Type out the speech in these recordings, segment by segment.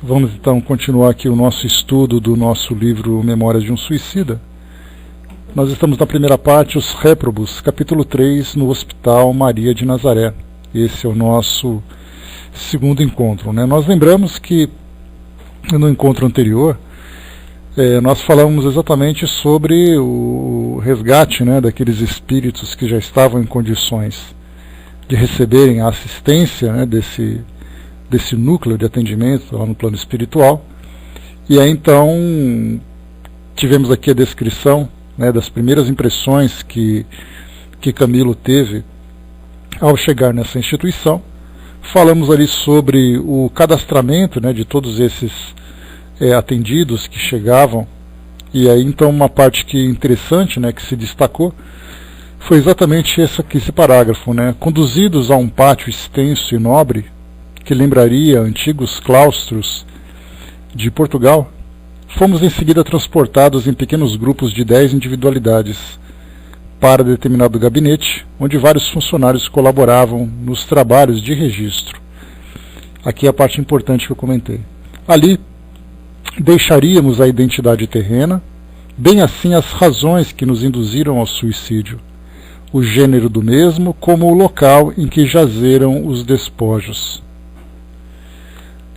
Vamos então continuar aqui o nosso estudo do nosso livro Memórias de um Suicida. Nós estamos na primeira parte, os réprobos, capítulo 3, no Hospital Maria de Nazaré. Esse é o nosso segundo encontro, né? Nós lembramos que no encontro anterior nós falamos exatamente sobre o resgate, né, daqueles espíritos que já estavam em condições de receberem a assistência, né, desse núcleo de atendimento lá no plano espiritual. E aí então tivemos aqui a descrição, né, das primeiras impressões que Camilo teve ao chegar nessa instituição. Falamos ali sobre o cadastramento, né, de todos esses atendidos que chegavam. E aí então uma parte que interessante, né, que se destacou foi exatamente esse parágrafo, né? Conduzidos a um pátio extenso e nobre que lembraria antigos claustros de Portugal, fomos em seguida transportados em pequenos grupos de 10 individualidades para determinado gabinete, onde vários funcionários colaboravam nos trabalhos de registro. Aqui é a parte importante que eu comentei. Ali deixaríamos a identidade terrena, bem assim as razões que nos induziram ao suicídio, o gênero do mesmo, como o local em que jazeram os despojos.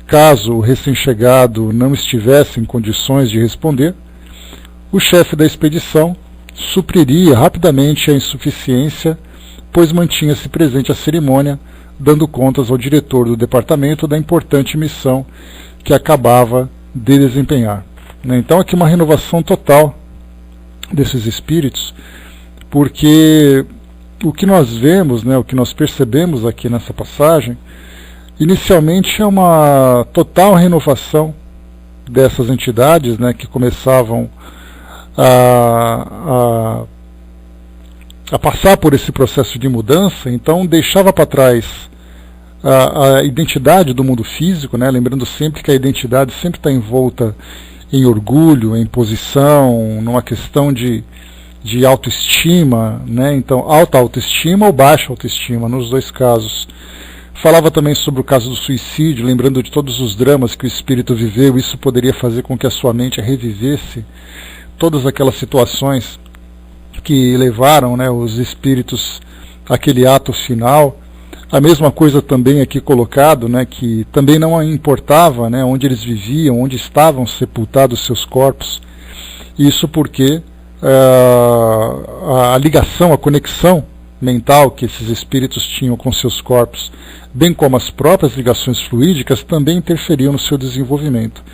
Caso o recém-chegado não estivesse em condições de responder, o chefe da expedição supriria rapidamente a insuficiência, pois mantinha-se presente à cerimônia, dando contas ao diretor do departamento da importante missão que acabava de desempenhar. Então aqui uma renovação total desses espíritos, porque o que nós vemos, né, o que nós percebemos aqui nessa passagem, inicialmente é uma total renovação dessas entidades, né, que começavam a passar por esse processo de mudança. Então deixava para trás a identidade do mundo físico, né, lembrando sempre que a identidade sempre está envolta em orgulho, em posição, numa questão de autoestima, né, então alta autoestima ou baixa autoestima, nos dois casos. Falava também sobre o caso do suicídio, lembrando de todos os dramas que o espírito viveu. Isso poderia fazer com que a sua mente revivesse todas aquelas situações que levaram, né, os espíritos àquele ato final. A mesma coisa também aqui colocado, né, que também não importava, né, onde eles viviam, onde estavam sepultados seus corpos. Isso porque a ligação, a conexão mental que esses espíritos tinham com seus corpos, bem como as próprias ligações fluídicas, também interferiam no seu desenvolvimento.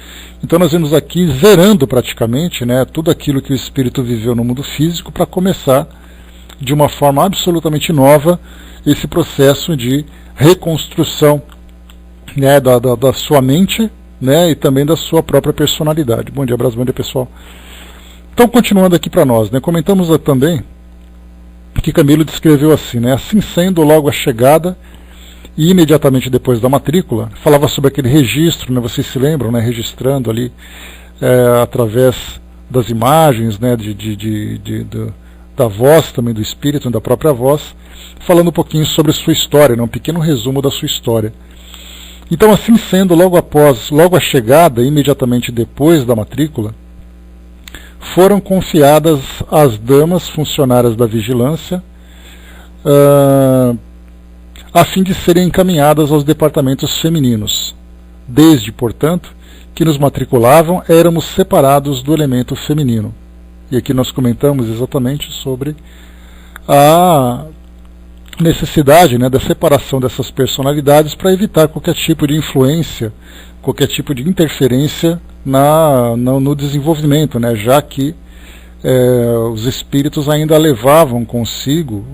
Então nós vemos aqui zerando praticamente, né, tudo aquilo que o espírito viveu no mundo físico, para começar de uma forma absolutamente nova esse processo de reconstrução, né, da sua mente, né, e também da sua própria personalidade. Bom dia, abraço, bom dia, pessoal. Então, continuando aqui para nós, né, comentamos também que Camilo descreveu assim, né? Assim sendo, logo a chegada e imediatamente depois da matrícula, falava sobre aquele registro, né? Vocês se lembram, né? Registrando ali através das imagens, né? Da voz também, do espírito, da própria voz, falando um pouquinho sobre a sua história, né? Um pequeno resumo da sua história. Então, assim sendo, logo a chegada, imediatamente depois da matrícula, foram confiadas às damas funcionárias da vigilância, a fim de serem encaminhadas aos departamentos femininos. Desde, portanto, que nos matriculavam, éramos separados do elemento feminino. E aqui nós comentamos exatamente sobre a necessidade, né, da separação dessas personalidades para evitar qualquer tipo de influência, qualquer tipo de interferência no desenvolvimento, né, já que os espíritos ainda levavam consigo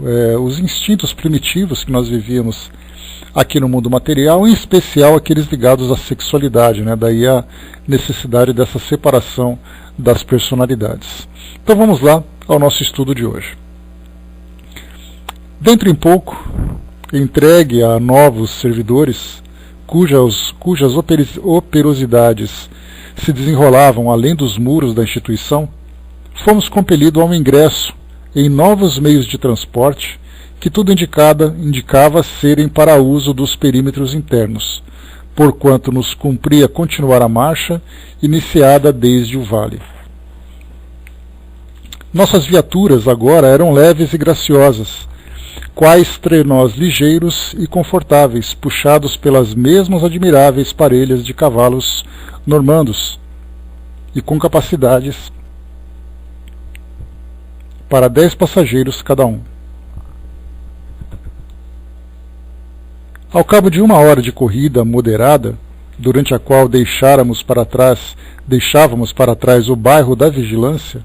os instintos primitivos que nós vivíamos aqui no mundo material, em especial aqueles ligados à sexualidade, né, daí a necessidade dessa separação das personalidades. Então vamos lá ao nosso estudo de hoje. Dentro em pouco, entregue a novos servidores, cujas operosidades se desenrolavam além dos muros da instituição, fomos compelidos ao ingresso em novos meios de transporte que tudo indicava serem para uso dos perímetros internos, porquanto nos cumpria continuar a marcha iniciada desde o vale. Nossas viaturas agora eram leves e graciosas, quais trenós ligeiros e confortáveis, puxados pelas mesmas admiráveis parelhas de cavalos normandos, e com capacidades para 10 passageiros cada um. Ao cabo de 1 hora de corrida moderada, durante a qual deixávamos para trás o bairro da Vigilância,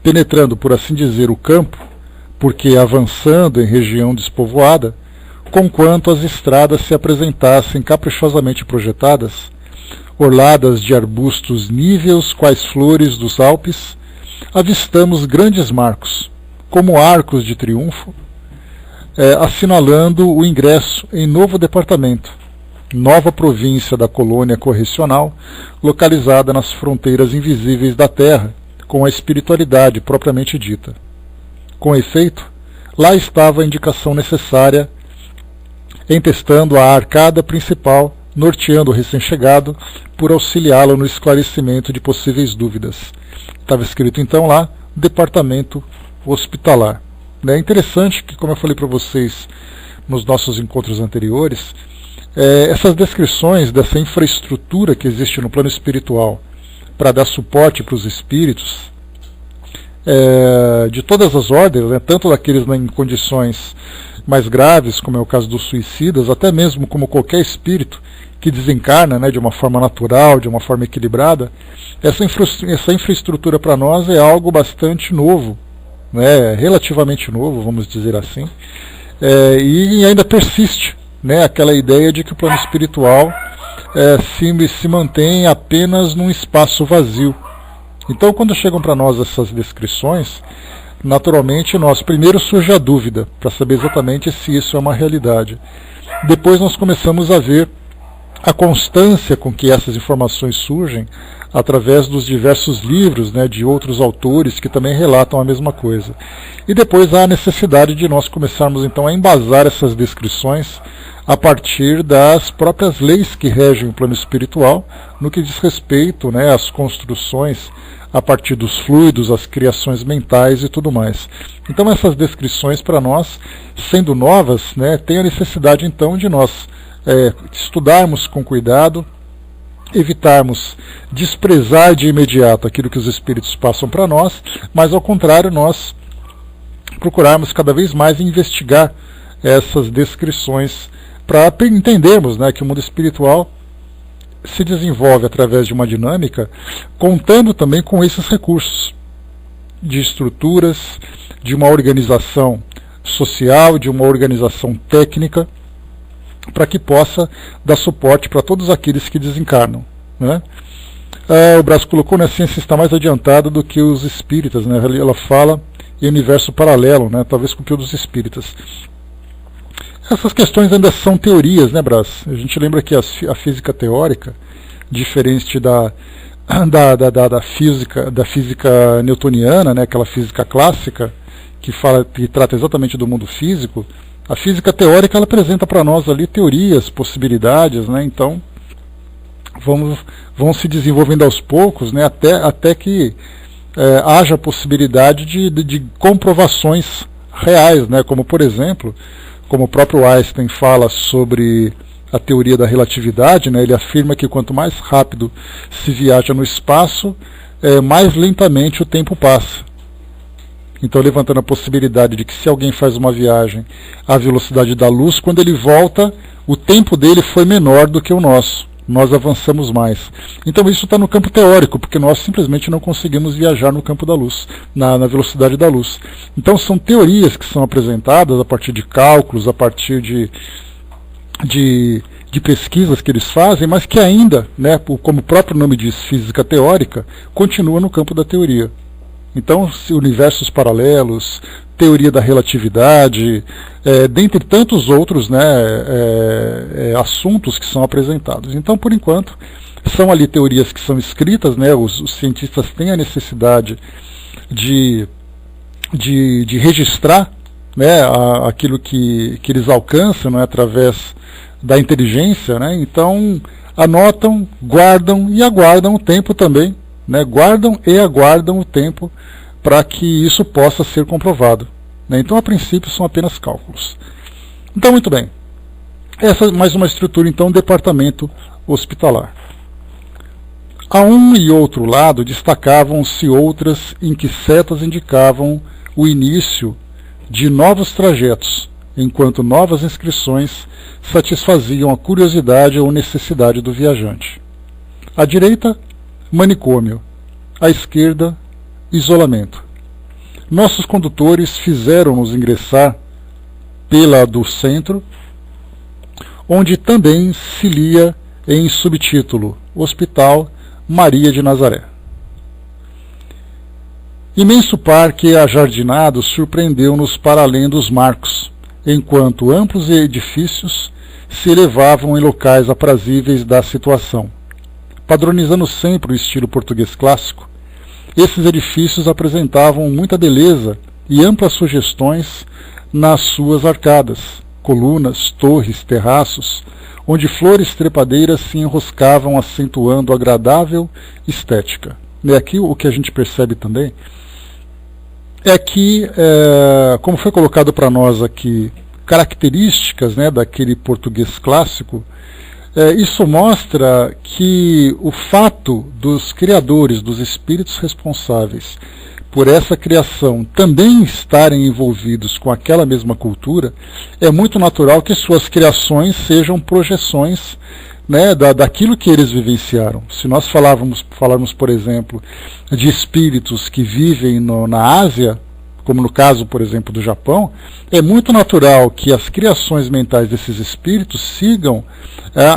penetrando, por assim dizer, o campo, porque avançando em região despovoada, conquanto as estradas se apresentassem caprichosamente projetadas, orladas de arbustos níveos quais flores dos Alpes, avistamos grandes marcos, como arcos de triunfo, assinalando o ingresso em novo departamento, nova província da colônia correcional, localizada nas fronteiras invisíveis da terra, com a espiritualidade propriamente dita. Com efeito, lá estava a indicação necessária, entestando a arcada principal, norteando o recém-chegado, por auxiliá-lo no esclarecimento de possíveis dúvidas. Estava escrito então lá, departamento hospitalar. É interessante que, como eu falei para vocês nos nossos encontros anteriores, essas descrições dessa infraestrutura que existe no plano espiritual para dar suporte para os espíritos, de todas as ordens, tanto daqueles em condições mais graves, como é o caso dos suicidas, até mesmo como qualquer espírito que desencarna, de uma forma natural, de uma forma equilibrada, essa infraestrutura para nós é algo bastante novo, relativamente novo, vamos dizer assim, e ainda persiste aquela ideia de que o plano espiritual se mantém apenas num espaço vazio. Então, quando chegam para nós essas descrições, naturalmente primeiro surge a dúvida, para saber exatamente se isso é uma realidade. Depois nós começamos a ver a constância com que essas informações surgem através dos diversos livros de outros autores que também relatam a mesma coisa. E depois há a necessidade de nós começarmos então a embasar essas descrições a partir das próprias leis que regem o plano espiritual, no que diz respeito às construções a partir dos fluidos, as criações mentais e tudo mais. Então essas descrições para nós, sendo novas, tem a necessidade então de nós estudarmos com cuidado, evitarmos desprezar de imediato aquilo que os espíritos passam para nós, mas ao contrário nós procurarmos cada vez mais investigar essas descrições para entendermos que o mundo espiritual se desenvolve através de uma dinâmica, contando também com esses recursos de estruturas, de uma organização social, de uma organização técnica, para que possa dar suporte para todos aqueles que desencarnam. O Brás colocou, a ciência está mais adiantada do que os espíritas, ela fala em universo paralelo, talvez com o que dos espíritas. Essas questões ainda são teorias, Brás? A gente lembra que a física teórica, diferente da física newtoniana, aquela física clássica, que trata exatamente do mundo físico, a física teórica ela apresenta para nós ali teorias, possibilidades, então vão se desenvolvendo aos poucos, até que haja possibilidade de comprovações reais, como por exemplo, como o próprio Einstein fala sobre a teoria da relatividade, ele afirma que quanto mais rápido se viaja no espaço, mais lentamente o tempo passa. Então, levantando a possibilidade de que se alguém faz uma viagem à velocidade da luz, quando ele volta, o tempo dele foi menor do que o nosso. Nós avançamos mais. Então isso está no campo teórico, porque nós simplesmente não conseguimos viajar no campo da luz, na velocidade da luz. Então são teorias que são apresentadas a partir de cálculos, a partir de pesquisas que eles fazem, mas que ainda, como o próprio nome diz, física teórica, continua no campo da teoria. Então, universos paralelos, teoria da relatividade, dentre tantos outros assuntos que são apresentados. Então, por enquanto, são ali teorias que são escritas, os cientistas têm a necessidade de registrar aquilo que eles alcançam através da inteligência, então anotam, guardam e aguardam o tempo também, né? Guardam e aguardam o tempo para que isso possa ser comprovado, né? Então, a princípio, são apenas cálculos. Então, muito bem. Essa é mais uma estrutura, então, departamento hospitalar. A um e outro lado destacavam-se outras em que setas indicavam o início de novos trajetos, enquanto novas inscrições satisfaziam a curiosidade ou necessidade do viajante. À direita, manicômio. À esquerda, isolamento. Nossos condutores fizeram-nos ingressar pela do centro, onde também se lia em subtítulo Hospital Maria de Nazaré. Imenso parque ajardinado surpreendeu-nos para além dos marcos, enquanto amplos edifícios se elevavam em locais aprazíveis da situação. Padronizando sempre o estilo português clássico, esses edifícios apresentavam muita beleza e amplas sugestões nas suas arcadas, colunas, torres, terraços, onde flores trepadeiras se enroscavam acentuando agradável estética. E aqui o que a gente percebe também é que, como foi colocado para nós aqui, características, né, daquele português clássico, isso mostra que o fato dos criadores, dos espíritos responsáveis por essa criação também estarem envolvidos com aquela mesma cultura, é muito natural que suas criações sejam projeções, né, daquilo que eles vivenciaram. Se nós falarmos, por exemplo, de espíritos que vivem na Ásia, como no caso, por exemplo, do Japão, é muito natural que as criações mentais desses espíritos sigam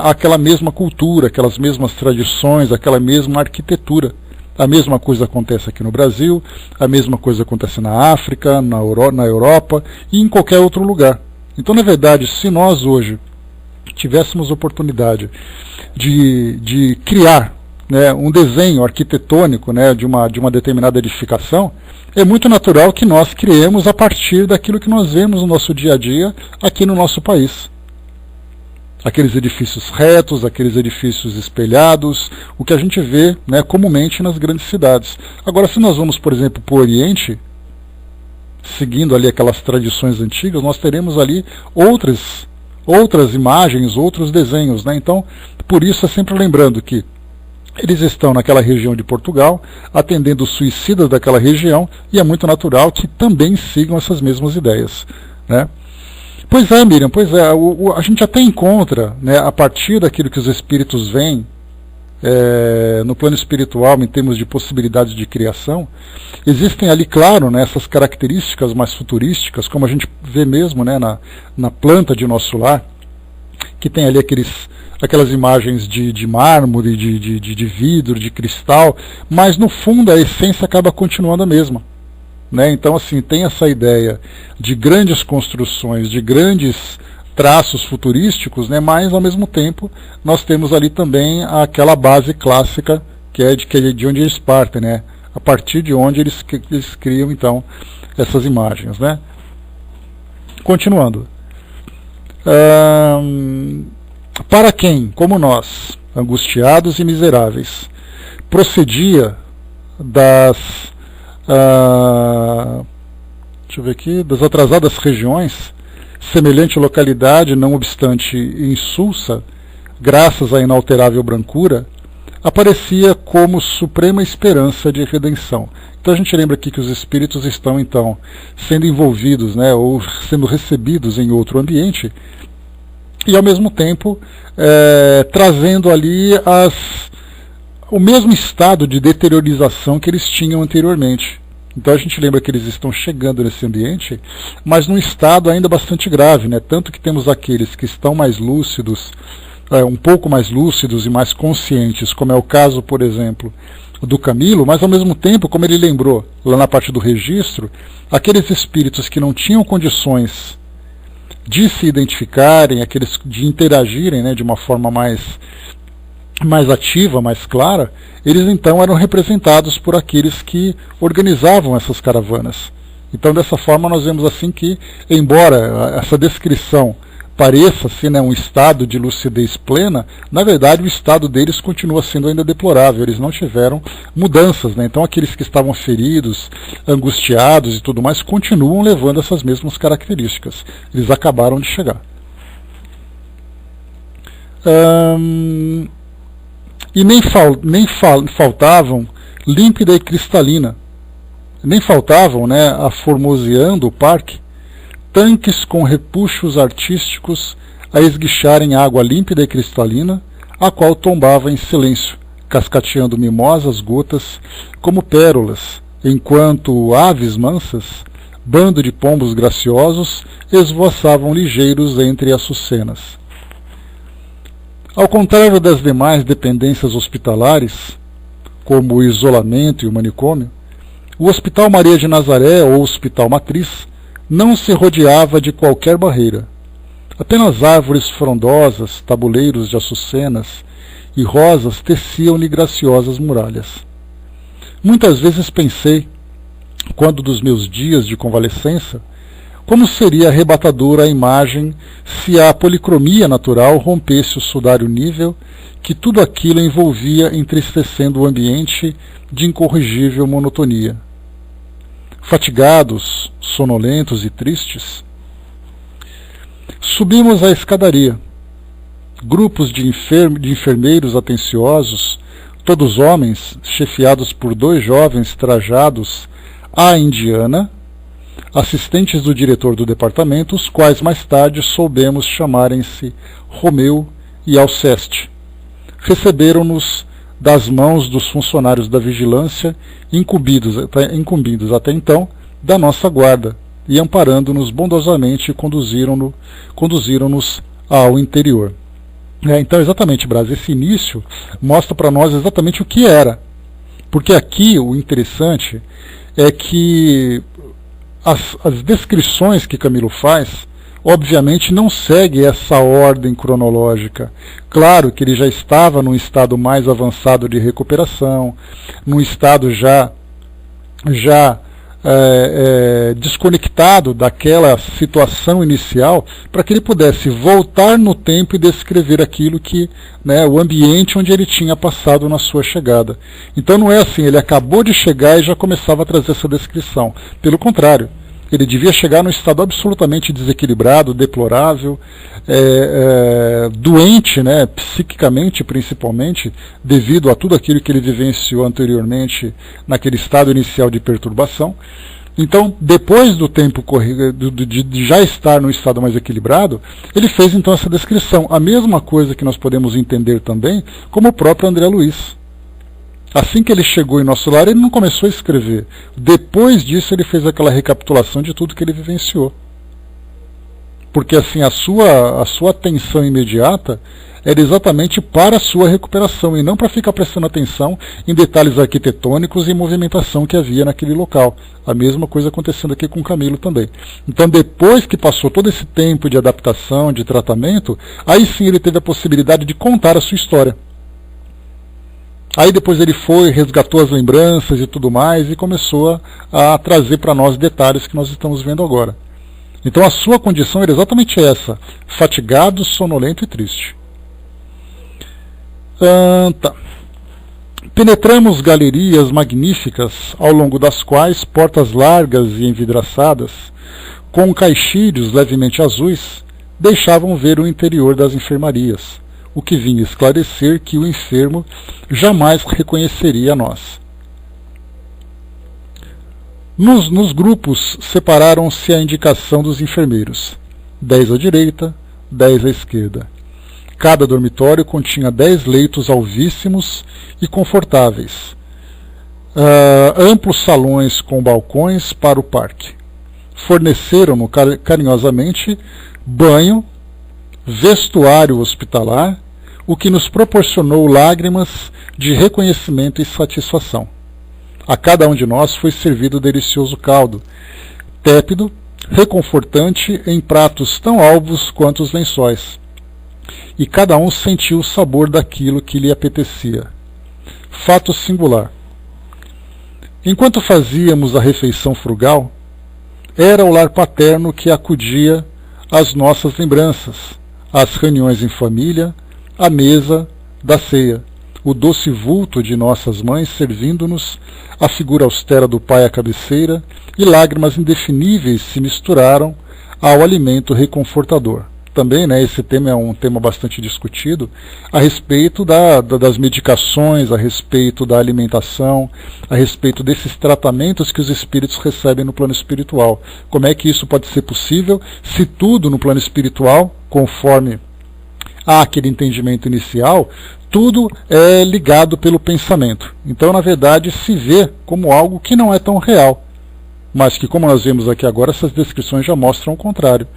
aquela mesma cultura, aquelas mesmas tradições, aquela mesma arquitetura. A mesma coisa acontece aqui no Brasil, a mesma coisa acontece na África, na Europa e em qualquer outro lugar. Então, na verdade, se nós hoje tivéssemos oportunidade de criar, né, um desenho arquitetônico, né, de uma determinada edificação, é muito natural que nós criemos a partir daquilo que nós vemos no nosso dia a dia aqui no nosso país. Aqueles edifícios retos, aqueles edifícios espelhados, o que a gente vê, né, comumente nas grandes cidades. Agora, se nós vamos, por exemplo, para o Oriente, seguindo ali aquelas tradições antigas, nós teremos ali outras imagens, outros desenhos, né? Então, por isso é sempre lembrando que eles estão naquela região de Portugal, atendendo os suicidas daquela região, e é muito natural que também sigam essas mesmas ideias, né? Pois é, Miriam, pois é, a gente até encontra, né, a partir daquilo que os espíritos veem no plano espiritual, em termos de possibilidades de criação, existem ali, claro, né, essas características mais futurísticas, como a gente vê mesmo, né, na planta de nosso lar, que tem ali aquelas imagens de mármore, de vidro, de cristal, mas no fundo a essência acaba continuando a mesma. Né? Então, assim, tem essa ideia de grandes construções, de grandes traços futurísticos, né? Mas, ao mesmo tempo, nós temos ali também aquela base clássica que é de onde eles partem, né? A partir de onde eles criam, então, essas imagens. Né? Continuando. Para quem, como nós, angustiados e miseráveis, procedia das das atrasadas regiões, semelhante localidade, não obstante insulsa, graças à inalterável brancura, aparecia como suprema esperança de redenção. Então a gente lembra aqui que os espíritos estão, então, sendo envolvidos, né, ou sendo recebidos em outro ambiente, e ao mesmo tempo trazendo ali o mesmo estado de deteriorização que eles tinham anteriormente. Então a gente lembra que eles estão chegando nesse ambiente, mas num estado ainda bastante grave, né? Tanto que temos aqueles que estão mais lúcidos, um pouco mais lúcidos e mais conscientes, como é o caso, por exemplo, do Camilo, mas ao mesmo tempo, como ele lembrou lá na parte do registro, aqueles espíritos que não tinham condições de se identificarem, aqueles de interagirem, né, de uma forma mais ativa, mais clara, eles então eram representados por aqueles que organizavam essas caravanas. Então, dessa forma, nós vemos assim que, embora essa descrição pareça assim, né, um estado de lucidez plena, na verdade o estado deles continua sendo ainda deplorável, eles não tiveram mudanças, né? Então aqueles que estavam feridos, angustiados e tudo mais, continuam levando essas mesmas características, eles acabaram de chegar. E nem faltavam límpida e cristalina, nem faltavam, né, aformoseando o parque, tanques com repuxos artísticos a esguicharem água límpida e cristalina, a qual tombava em silêncio, cascateando mimosas gotas como pérolas, enquanto aves mansas, bando de pombos graciosos, esvoaçavam ligeiros entre açucenas. Ao contrário das demais dependências hospitalares, como o isolamento e o manicômio, o Hospital Maria de Nazaré, ou Hospital Matriz, não se rodeava de qualquer barreira. Apenas árvores frondosas, tabuleiros de açucenas e rosas teciam-lhe graciosas muralhas. Muitas vezes pensei, quando dos meus dias de convalescença, como seria arrebatadora a imagem se a policromia natural rompesse o sudário nível que tudo aquilo envolvia, entristecendo o ambiente de incorrigível monotonia. Fatigados, sonolentos e tristes, subimos a escadaria. Grupos de enfermeiros atenciosos, todos homens, chefiados por 2 jovens trajados à indiana, assistentes do diretor do departamento, os quais mais tarde soubemos chamarem-se Romeu e Alceste. Receberam-nos das mãos dos funcionários da vigilância, incumbidos até então da nossa guarda, e amparando-nos bondosamente conduziram-nos ao interior. Então, exatamente, Brás, esse início mostra para nós exatamente o que era. Porque aqui o interessante é que as descrições que Camilo faz, obviamente não segue essa ordem cronológica. Claro que ele já estava num estado mais avançado de recuperação, num estado já desconectado daquela situação inicial, para que ele pudesse voltar no tempo e descrever aquilo que, né, o ambiente onde ele tinha passado na sua chegada. Então não é assim, ele acabou de chegar e já começava a trazer essa descrição. Pelo contrário, ele devia chegar num estado absolutamente desequilibrado, deplorável, doente, né, psiquicamente principalmente, devido a tudo aquilo que ele vivenciou anteriormente naquele estado inicial de perturbação. Então, depois do tempo de já estar num estado mais equilibrado, ele fez então essa descrição. A mesma coisa que nós podemos entender também como o próprio André Luiz. Assim que ele chegou em nosso lar, ele não começou a escrever. Depois disso, ele fez aquela recapitulação de tudo que ele vivenciou. Porque assim, a sua atenção imediata era exatamente para a sua recuperação, e não para ficar prestando atenção em detalhes arquitetônicos e movimentação que havia naquele local. A mesma coisa acontecendo aqui com Camilo também. Então, depois que passou todo esse tempo de adaptação, de tratamento, aí sim ele teve a possibilidade de contar a sua história. Aí depois ele foi, resgatou as lembranças e tudo mais, e começou a trazer para nós detalhes que nós estamos vendo agora. Então a sua condição era exatamente essa: fatigado, sonolento e triste. Tá. Penetramos galerias magníficas, ao longo das quais portas largas e envidraçadas, com caixilhos levemente azuis, deixavam ver o interior das enfermarias, o que vinha esclarecer que o enfermo jamais reconheceria a nós. Nos grupos separaram-se a indicação dos enfermeiros, 10 à direita, 10 à esquerda. Cada dormitório continha 10 leitos alvíssimos e confortáveis, amplos salões com balcões para o parque. Forneceram-no carinhosamente banho, vestuário hospitalar, o que nos proporcionou lágrimas de reconhecimento e satisfação. A cada um de nós foi servido delicioso caldo, tépido, reconfortante, em pratos tão alvos quanto os lençóis. E cada um sentiu o sabor daquilo que lhe apetecia. Fato singular. Enquanto fazíamos a refeição frugal, era o lar paterno que acudia as nossas lembranças, as reuniões em família, a mesa da ceia, o doce vulto de nossas mães servindo-nos, a figura austera do pai à cabeceira, e lágrimas indefiníveis se misturaram ao alimento reconfortador. Também, esse tema é um tema bastante discutido a respeito das medicações, a respeito da alimentação, a respeito desses tratamentos que os espíritos recebem no plano espiritual. Como é que isso pode ser possível se tudo no plano espiritual, conforme há aquele entendimento inicial, tudo é ligado pelo pensamento. Então, na verdade, se vê como algo que não é tão real, mas que, como nós vemos aqui agora, essas descrições já mostram o contrário.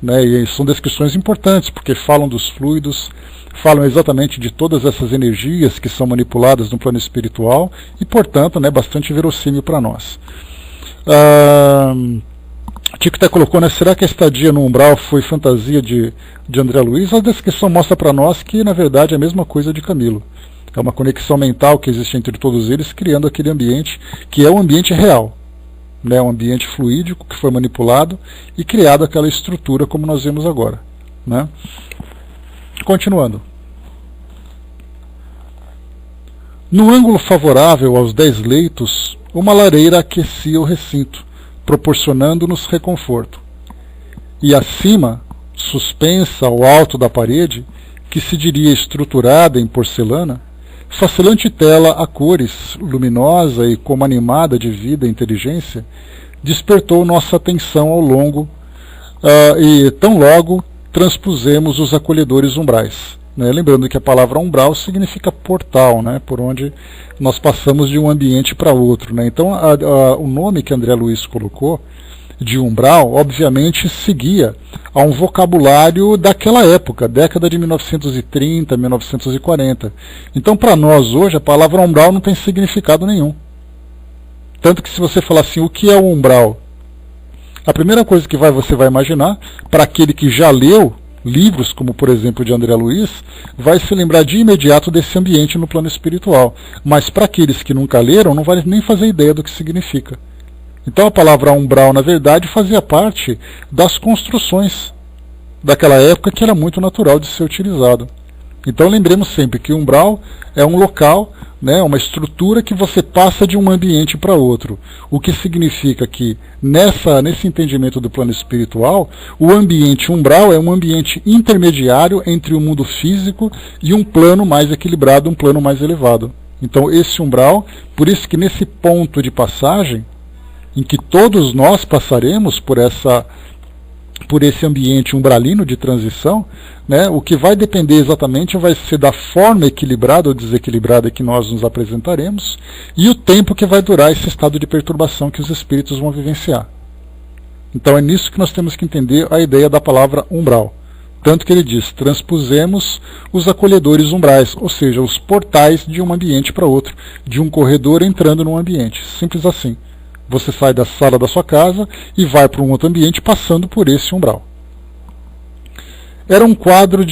E são descrições importantes, porque falam dos fluidos, falam exatamente de todas essas energias que são manipuladas no plano espiritual e, portanto, bastante verossímil para nós. Tico até colocou, será que a estadia no umbral foi fantasia de André Luiz? A descrição mostra para nós que, na verdade, é a mesma coisa de Camilo. É uma conexão mental que existe entre todos eles, criando aquele ambiente que é um ambiente real. Um ambiente fluídico que foi manipulado e criado aquela estrutura como nós vemos agora. Continuando. No ângulo favorável aos 10 leitos, uma lareira aquecia o recinto, proporcionando-nos reconforto. E acima, suspensa ao alto da parede, que se diria estruturada em porcelana, facilante tela a cores, luminosa e como animada de vida e inteligência, despertou nossa atenção ao longo e tão logo transpusemos os acolhedores umbrais. Lembrando que a palavra umbral significa portal, por onde nós passamos de um ambiente para outro. Então, o nome que André Luiz colocou, de umbral, obviamente seguia a um vocabulário daquela época, década de 1930, 1940. Então, para nós hoje, a palavra umbral não tem significado nenhum. Tanto que se você falar assim, o que é o umbral? A primeira coisa que você vai imaginar, para aquele que já leu livros, como por exemplo de André Luiz, vai se lembrar de imediato desse ambiente no plano espiritual. Mas para aqueles que nunca leram, não vai nem fazer ideia do que significa. Então a palavra umbral, na verdade, fazia parte das construções daquela época que era muito natural de ser utilizado. Então lembremos sempre que umbral é um local, uma estrutura que você passa de um ambiente para outro. O que significa que, nesse entendimento do plano espiritual, o ambiente umbral é um ambiente intermediário entre o mundo físico e um plano mais equilibrado, um plano mais elevado. Então esse umbral, por isso que nesse ponto de passagem, em que todos nós passaremos por esse ambiente umbralino de transição, o que vai depender exatamente vai ser da forma equilibrada ou desequilibrada que nós nos apresentaremos e o tempo que vai durar esse estado de perturbação que os espíritos vão vivenciar. Então é nisso que nós temos que entender a ideia da palavra umbral. Tanto que ele diz, transpusemos os acolhedores umbrais, ou seja, os portais de um ambiente para outro, de um corredor entrando num ambiente. Simples assim. Você sai da sala da sua casa e vai para um outro ambiente passando por esse umbral. Era um quadro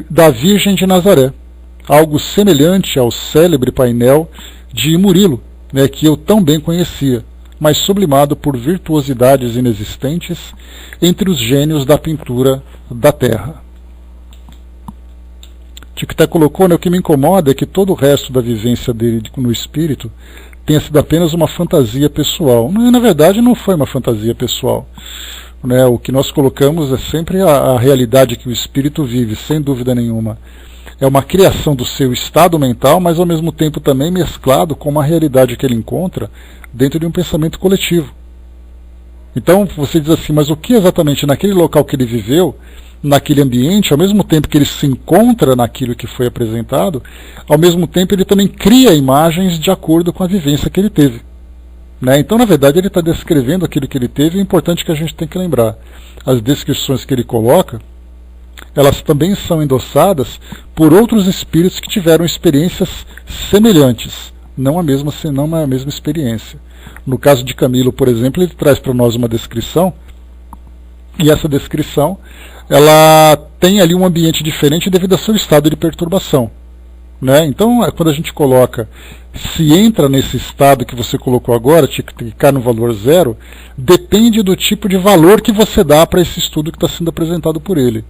da Virgem de Nazaré, algo semelhante ao célebre painel de Murilo, que eu tão bem conhecia, mas sublimado por virtuosidades inexistentes entre os gênios da pintura da terra. Tico até colocou, o que me incomoda é que todo o resto da vivência dele no espírito tenha sido apenas uma fantasia pessoal. Na verdade, não foi uma fantasia pessoal. O que nós colocamos é sempre a realidade que o espírito vive, sem dúvida nenhuma. É uma criação do seu estado mental, mas ao mesmo tempo também mesclado com uma realidade que ele encontra dentro de um pensamento coletivo. Então, você diz assim, mas o que exatamente naquele local que ele viveu, naquele ambiente, ao mesmo tempo que ele se encontra naquilo que foi apresentado, ao mesmo tempo ele também cria imagens de acordo com a vivência que ele teve. Então, na verdade, ele está descrevendo aquilo que ele teve, e é importante que a gente tenha que lembrar. As descrições que ele coloca, elas também são endossadas por outros espíritos que tiveram experiências semelhantes, não a mesma experiência. No caso de Camilo, por exemplo, ele traz para nós uma descrição, e essa descrição ela tem ali um ambiente diferente devido ao seu estado de perturbação. né? Então, quando a gente coloca, se entra nesse estado que você colocou agora, clicar no valor 0, depende do tipo de valor que você dá para esse estudo que está sendo apresentado por ele.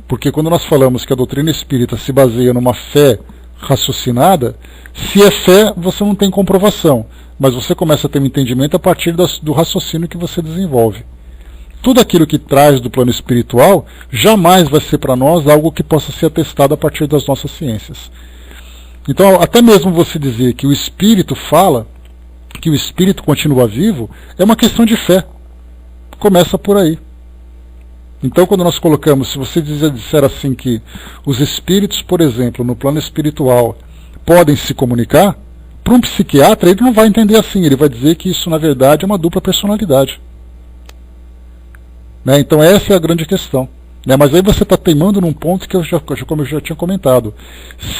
Porque quando nós falamos que a doutrina espírita se baseia numa fé raciocinada, se é fé, você não tem comprovação, mas você começa a ter um entendimento a partir do raciocínio que você desenvolve. Tudo aquilo que traz do plano espiritual jamais vai ser para nós algo que possa ser atestado a partir das nossas ciências. Então, até mesmo você dizer que o espírito fala, que o espírito continua vivo, é uma questão de fé. Começa por aí. Então, quando nós colocamos, se você disser assim que os espíritos, por exemplo, no plano espiritual, podem se comunicar, para um psiquiatra ele não vai entender assim, ele vai dizer que isso na verdade é uma dupla personalidade. Né? Então essa é a grande questão. Né? Mas aí você está teimando num ponto que como eu já tinha comentado.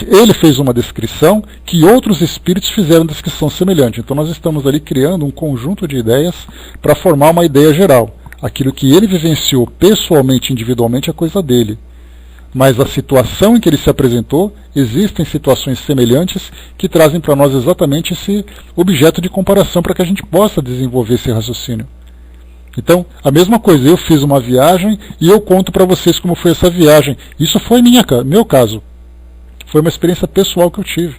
Ele fez uma descrição que outros espíritos fizeram descrição semelhante. Então nós estamos ali criando um conjunto de ideias para formar uma ideia geral. Aquilo que ele vivenciou pessoalmente, individualmente, é coisa dele. Mas a situação em que ele se apresentou, existem situações semelhantes que trazem para nós exatamente esse objeto de comparação para que a gente possa desenvolver esse raciocínio. Então, a mesma coisa, eu fiz uma viagem e eu conto para vocês como foi essa viagem. Isso foi meu caso. Foi uma experiência pessoal que eu tive.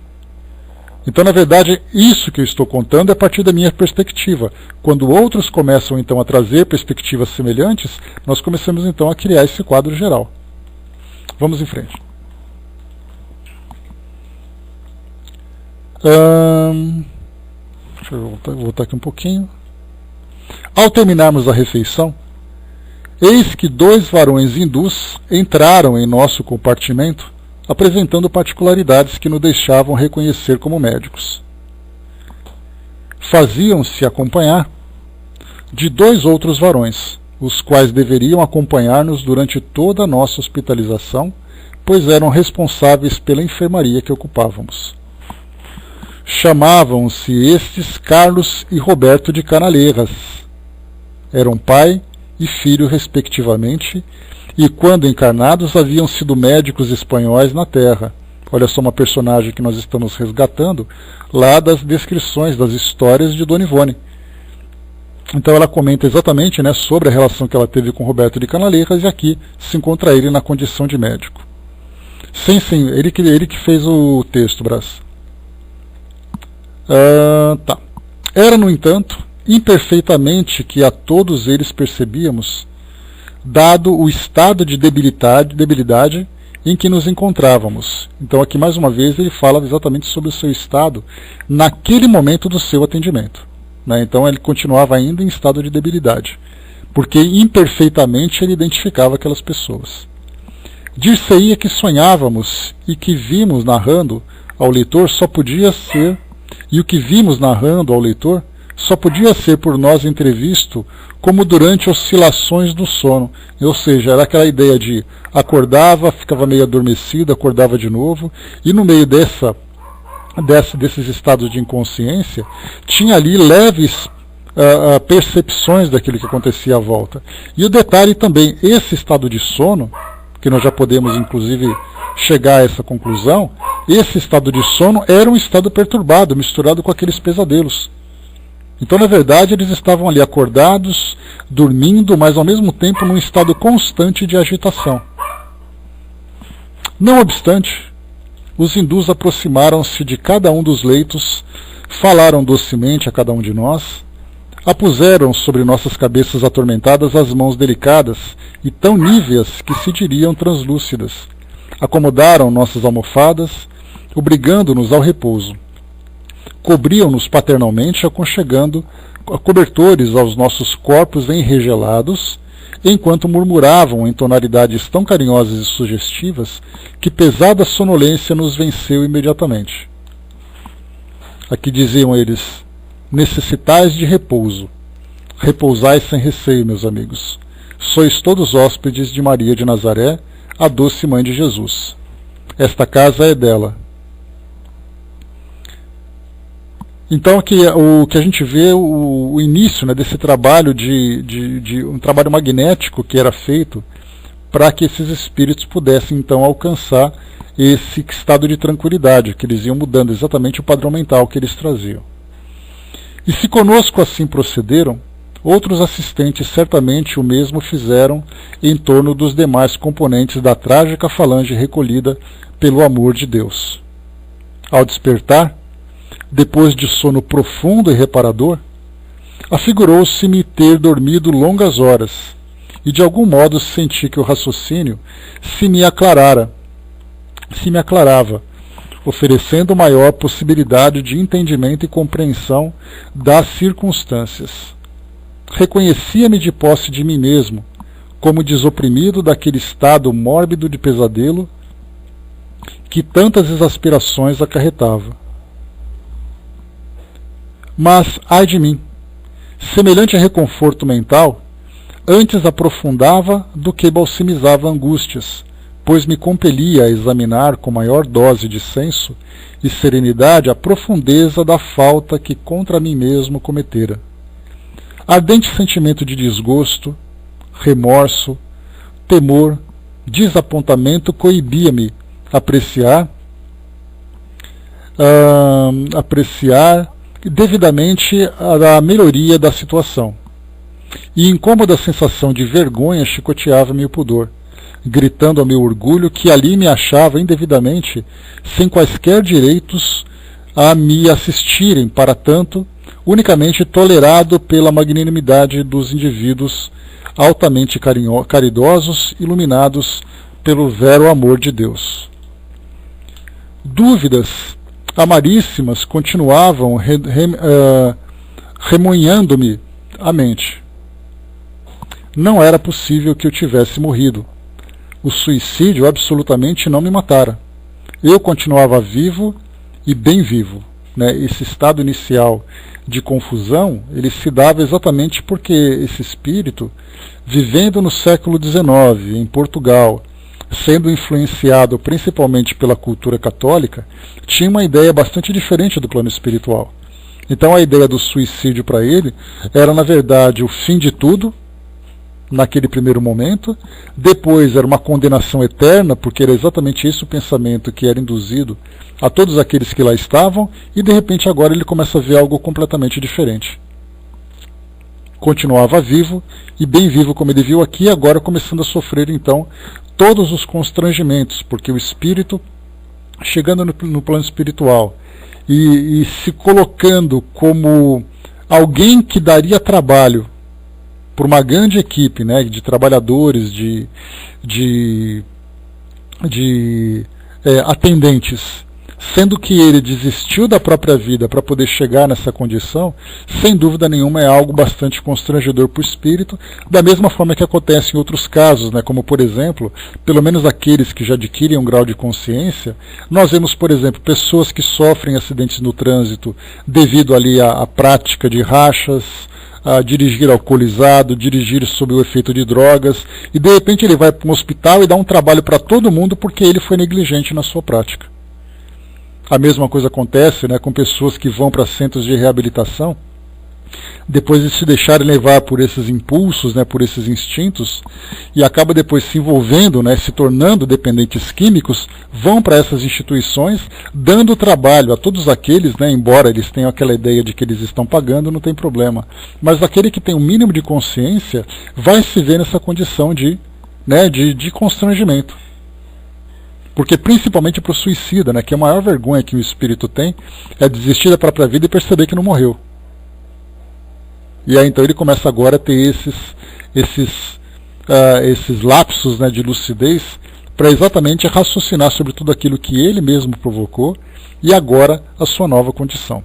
Então, na verdade, isso que eu estou contando é a partir da minha perspectiva. Quando outros começam, então, a trazer perspectivas semelhantes, nós começamos, então, a criar esse quadro geral. Vamos em frente. Deixa eu voltar aqui um pouquinho. Ao terminarmos a refeição, eis que 2 varões hindus entraram em nosso compartimento, apresentando particularidades que nos deixavam reconhecer como médicos. Faziam-se acompanhar de 2 outros varões, os quais deveriam acompanhar-nos durante toda a nossa hospitalização, pois eram responsáveis pela enfermaria que ocupávamos. Chamavam-se estes Carlos e Roberto de Canalejas. Eram pai e filho, respectivamente, e quando encarnados haviam sido médicos espanhóis na Terra. Olha só uma personagem que nós estamos resgatando lá das descrições, das histórias de Dona Ivone. Então ela comenta exatamente, né, sobre a relação que ela teve com Roberto de Canalejas, e aqui se encontra ele na condição de médico. Sim, ele que fez o texto, Brás. Tá. Era, no entanto, imperfeitamente que a todos eles percebíamos, dado o estado de debilidade em que nos encontrávamos. Então aqui mais uma vez ele fala exatamente sobre o seu estado naquele momento do seu atendimento. Né? Então ele continuava ainda em estado de debilidade, porque imperfeitamente ele identificava aquelas pessoas. Dir-se-ia que sonhávamos e que vimos narrando ao leitor só podia ser, e o que vimos narrando ao leitor só podia ser por nós entrevisto como durante oscilações do sono. Ou seja, era aquela ideia de acordava, ficava meio adormecido, acordava de novo, e no meio desses estados de inconsciência, tinha ali leves percepções daquilo que acontecia à volta. E o detalhe também, esse estado de sono, que nós já podemos inclusive chegar a essa conclusão, esse estado de sono era um estado perturbado, misturado com aqueles pesadelos. Então, na verdade, eles estavam ali acordados, dormindo, mas ao mesmo tempo num estado constante de agitação. Não obstante, os hindus aproximaram-se de cada um dos leitos, falaram docemente a cada um de nós, apuseram sobre nossas cabeças atormentadas as mãos delicadas e tão níveas que se diriam translúcidas, acomodaram nossas almofadas, obrigando-nos ao repouso. Cobriam-nos paternalmente, aconchegando cobertores aos nossos corpos enregelados, enquanto murmuravam em tonalidades tão carinhosas e sugestivas que pesada sonolência nos venceu imediatamente. Aqui diziam eles: necessitais de repouso. Repousai sem receio, meus amigos. Sois todos hóspedes de Maria de Nazaré, a doce mãe de Jesus. Esta casa é dela. Então aqui, o que a gente vê, o início, né, desse trabalho de um trabalho magnético que era feito para que esses espíritos pudessem então alcançar esse estado de tranquilidade, que eles iam mudando exatamente o padrão mental que eles traziam. E se conosco assim procederam, outros assistentes certamente o mesmo fizeram em torno dos demais componentes da trágica falange recolhida pelo amor de Deus. Ao despertar, depois de sono profundo e reparador, afigurou-se-me ter dormido longas horas, e de algum modo senti que o raciocínio se me aclarava, oferecendo maior possibilidade de entendimento e compreensão das circunstâncias. Reconhecia-me de posse de mim mesmo, como desoprimido daquele estado mórbido de pesadelo que tantas exasperações acarretava. Mas, ai de mim, semelhante reconforto mental, antes aprofundava do que balsamizava angústias, pois me compelia a examinar com maior dose de senso e serenidade a profundeza da falta que contra mim mesmo cometera. Ardente sentimento de desgosto, remorso, temor, desapontamento coibia-me apreciar devidamente a melhoria da situação. E incômoda sensação de vergonha chicoteava-me o pudor, gritando ao meu orgulho que ali me achava indevidamente, sem quaisquer direitos a me assistirem, para tanto, unicamente tolerado pela magnanimidade dos indivíduos altamente caridosos, iluminados pelo vero amor de Deus. Dúvidas amaríssimas continuavam remoinhando-me a mente. Não era possível que eu tivesse morrido. O suicídio absolutamente não me matara. Eu continuava vivo e bem vivo. Esse estado inicial de confusão, ele se dava exatamente porque esse espírito, vivendo no século XIX, em Portugal, sendo influenciado principalmente pela cultura católica, tinha uma ideia bastante diferente do plano espiritual. Então a ideia do suicídio para ele era, na verdade, o fim de tudo, naquele primeiro momento. Depois era uma condenação eterna, porque era exatamente esse o pensamento que era induzido a todos aqueles que lá estavam, e de repente agora ele começa a ver algo completamente diferente. Continuava vivo, e bem vivo como ele viu aqui, agora começando a sofrer então todos os constrangimentos, porque o espírito, chegando no plano espiritual e se colocando como alguém que daria trabalho por uma grande equipe, de trabalhadores, de atendentes, sendo que ele desistiu da própria vida para poder chegar nessa condição, sem dúvida nenhuma é algo bastante constrangedor para o espírito, da mesma forma que acontece em outros casos, como por exemplo, pelo menos aqueles que já adquirem um grau de consciência, nós vemos, por exemplo, pessoas que sofrem acidentes no trânsito devido ali à prática de rachas, a dirigir alcoolizado, dirigir sob o efeito de drogas, e de repente ele vai para um hospital e dá um trabalho para todo mundo porque ele foi negligente na sua prática. A mesma coisa acontece com pessoas que vão para centros de reabilitação, depois de se deixarem levar por esses impulsos, por esses instintos, e acaba depois se envolvendo, se tornando dependentes químicos, vão para essas instituições, dando trabalho a todos aqueles, embora eles tenham aquela ideia de que eles estão pagando, não tem problema. Mas aquele que tem o mínimo de consciência vai se ver nessa condição de constrangimento. Porque principalmente para o suicida, que a maior vergonha que o espírito tem é desistir da própria vida e perceber que não morreu. E aí então ele começa agora a ter esses lapsos de lucidez para exatamente raciocinar sobre tudo aquilo que ele mesmo provocou e agora a sua nova condição.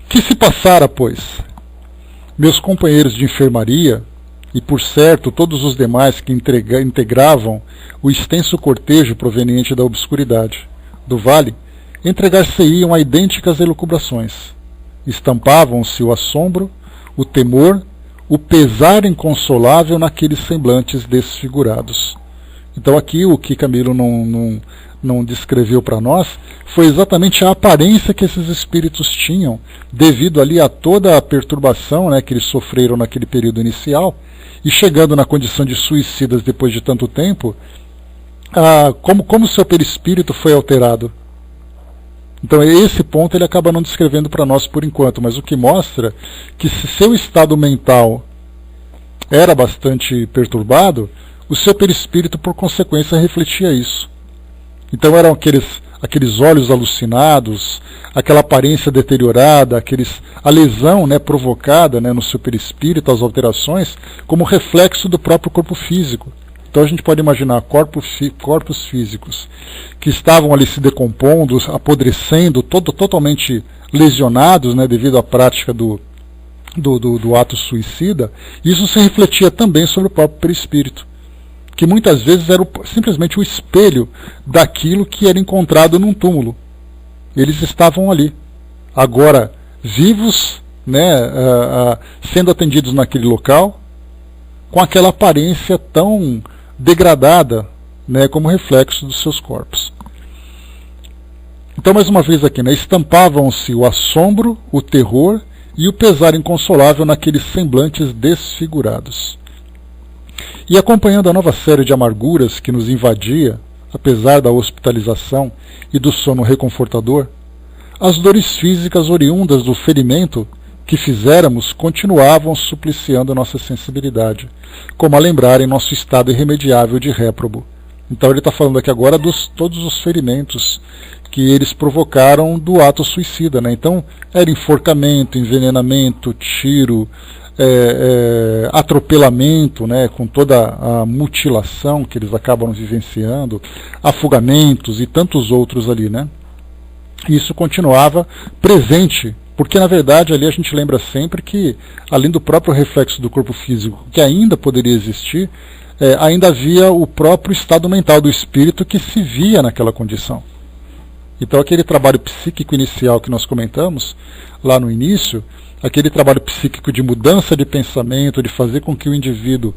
Que se passara, pois? Meus companheiros de enfermaria, e por certo todos os demais que integravam o extenso cortejo proveniente da obscuridade do vale, entregar-se-iam a idênticas elucubrações. Estampavam-se o assombro, o temor, o pesar inconsolável naqueles semblantes desfigurados. Então aqui o que Camilo não descreveu para nós foi exatamente a aparência que esses espíritos tinham, devido ali a toda a perturbação que eles sofreram naquele período inicial, e chegando na condição de suicidas depois de tanto tempo, como o seu perispírito foi alterado. Então esse ponto ele acaba não descrevendo para nós por enquanto, mas o que mostra que se seu estado mental era bastante perturbado, o seu perispírito por consequência refletia isso. Então eram aqueles olhos alucinados, aquela aparência deteriorada, a lesão, né, provocada, né, no seu perispírito, as alterações, como reflexo do próprio corpo físico. Então a gente pode imaginar corpos físicos que estavam ali se decompondo, apodrecendo, totalmente lesionados, né, devido à prática do ato suicida. Isso se refletia também sobre o próprio perispírito, que muitas vezes era simplesmente o espelho daquilo que era encontrado num túmulo. Eles estavam ali, agora vivos, né, sendo atendidos naquele local, com aquela aparência tão degradada, né, como reflexo dos seus corpos. Então, mais uma vez aqui, né, estampavam-se o assombro, o terror e o pesar inconsolável naqueles semblantes desfigurados. E acompanhando a nova série de amarguras que nos invadia, apesar da hospitalização e do sono reconfortador, as dores físicas oriundas do ferimento que fizéramos continuavam supliciando nossa sensibilidade, como a lembrarem nosso estado irremediável de réprobo. Então ele está falando aqui agora dos todos os ferimentos que eles provocaram do ato suicida, né? Então era enforcamento, envenenamento, tiro, atropelamento, né, com toda a mutilação que eles acabam vivenciando, afogamentos e tantos outros ali, né? Isso continuava presente, porque na verdade ali a gente lembra sempre que, além do próprio reflexo do corpo físico que ainda poderia existir, ainda havia o próprio estado mental do espírito que se via naquela condição. Então aquele trabalho psíquico inicial que nós comentamos lá no início, aquele trabalho psíquico de mudança de pensamento, de fazer com que o indivíduo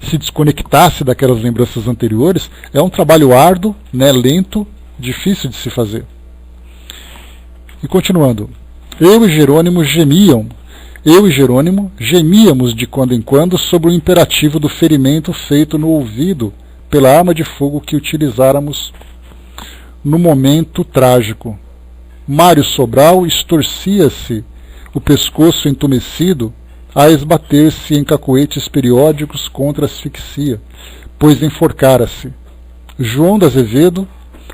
se desconectasse daquelas lembranças anteriores, é um trabalho árduo, né, lento, difícil de se fazer. E continuando, eu e Jerônimo gemíamos de quando em quando sobre o imperativo do ferimento feito no ouvido pela arma de fogo que utilizáramos no momento trágico. Mário Sobral estorcia-se o pescoço entumecido a esbater-se em cacoetes periódicos contra a asfixia, pois enforcara-se. João de Azevedo,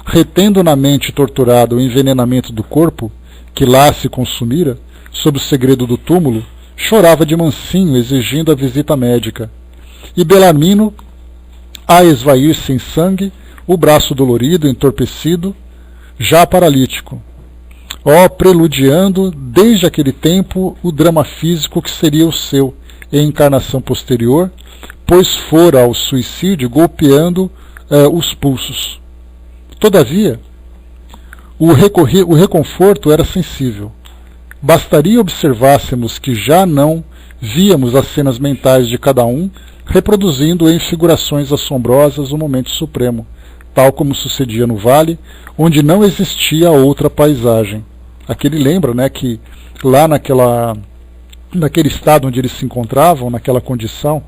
retendo na mente torturada o envenenamento do corpo, que lá se consumira, sob o segredo do túmulo, chorava de mansinho, exigindo a visita médica. E Belarmino, a esvair-se em sangue, o braço dolorido, entorpecido, já paralítico. Preludiando, desde aquele tempo, o drama físico que seria o seu, em encarnação posterior, pois fora ao suicídio golpeando os pulsos. Todavia, o reconforto era sensível. Bastaria observássemos que já não víamos as cenas mentais de cada um, reproduzindo em figurações assombrosas o momento supremo, tal como sucedia no vale, onde não existia outra paisagem. Aqui ele lembra, né, que lá naquele estado onde eles se encontravam, naquela condição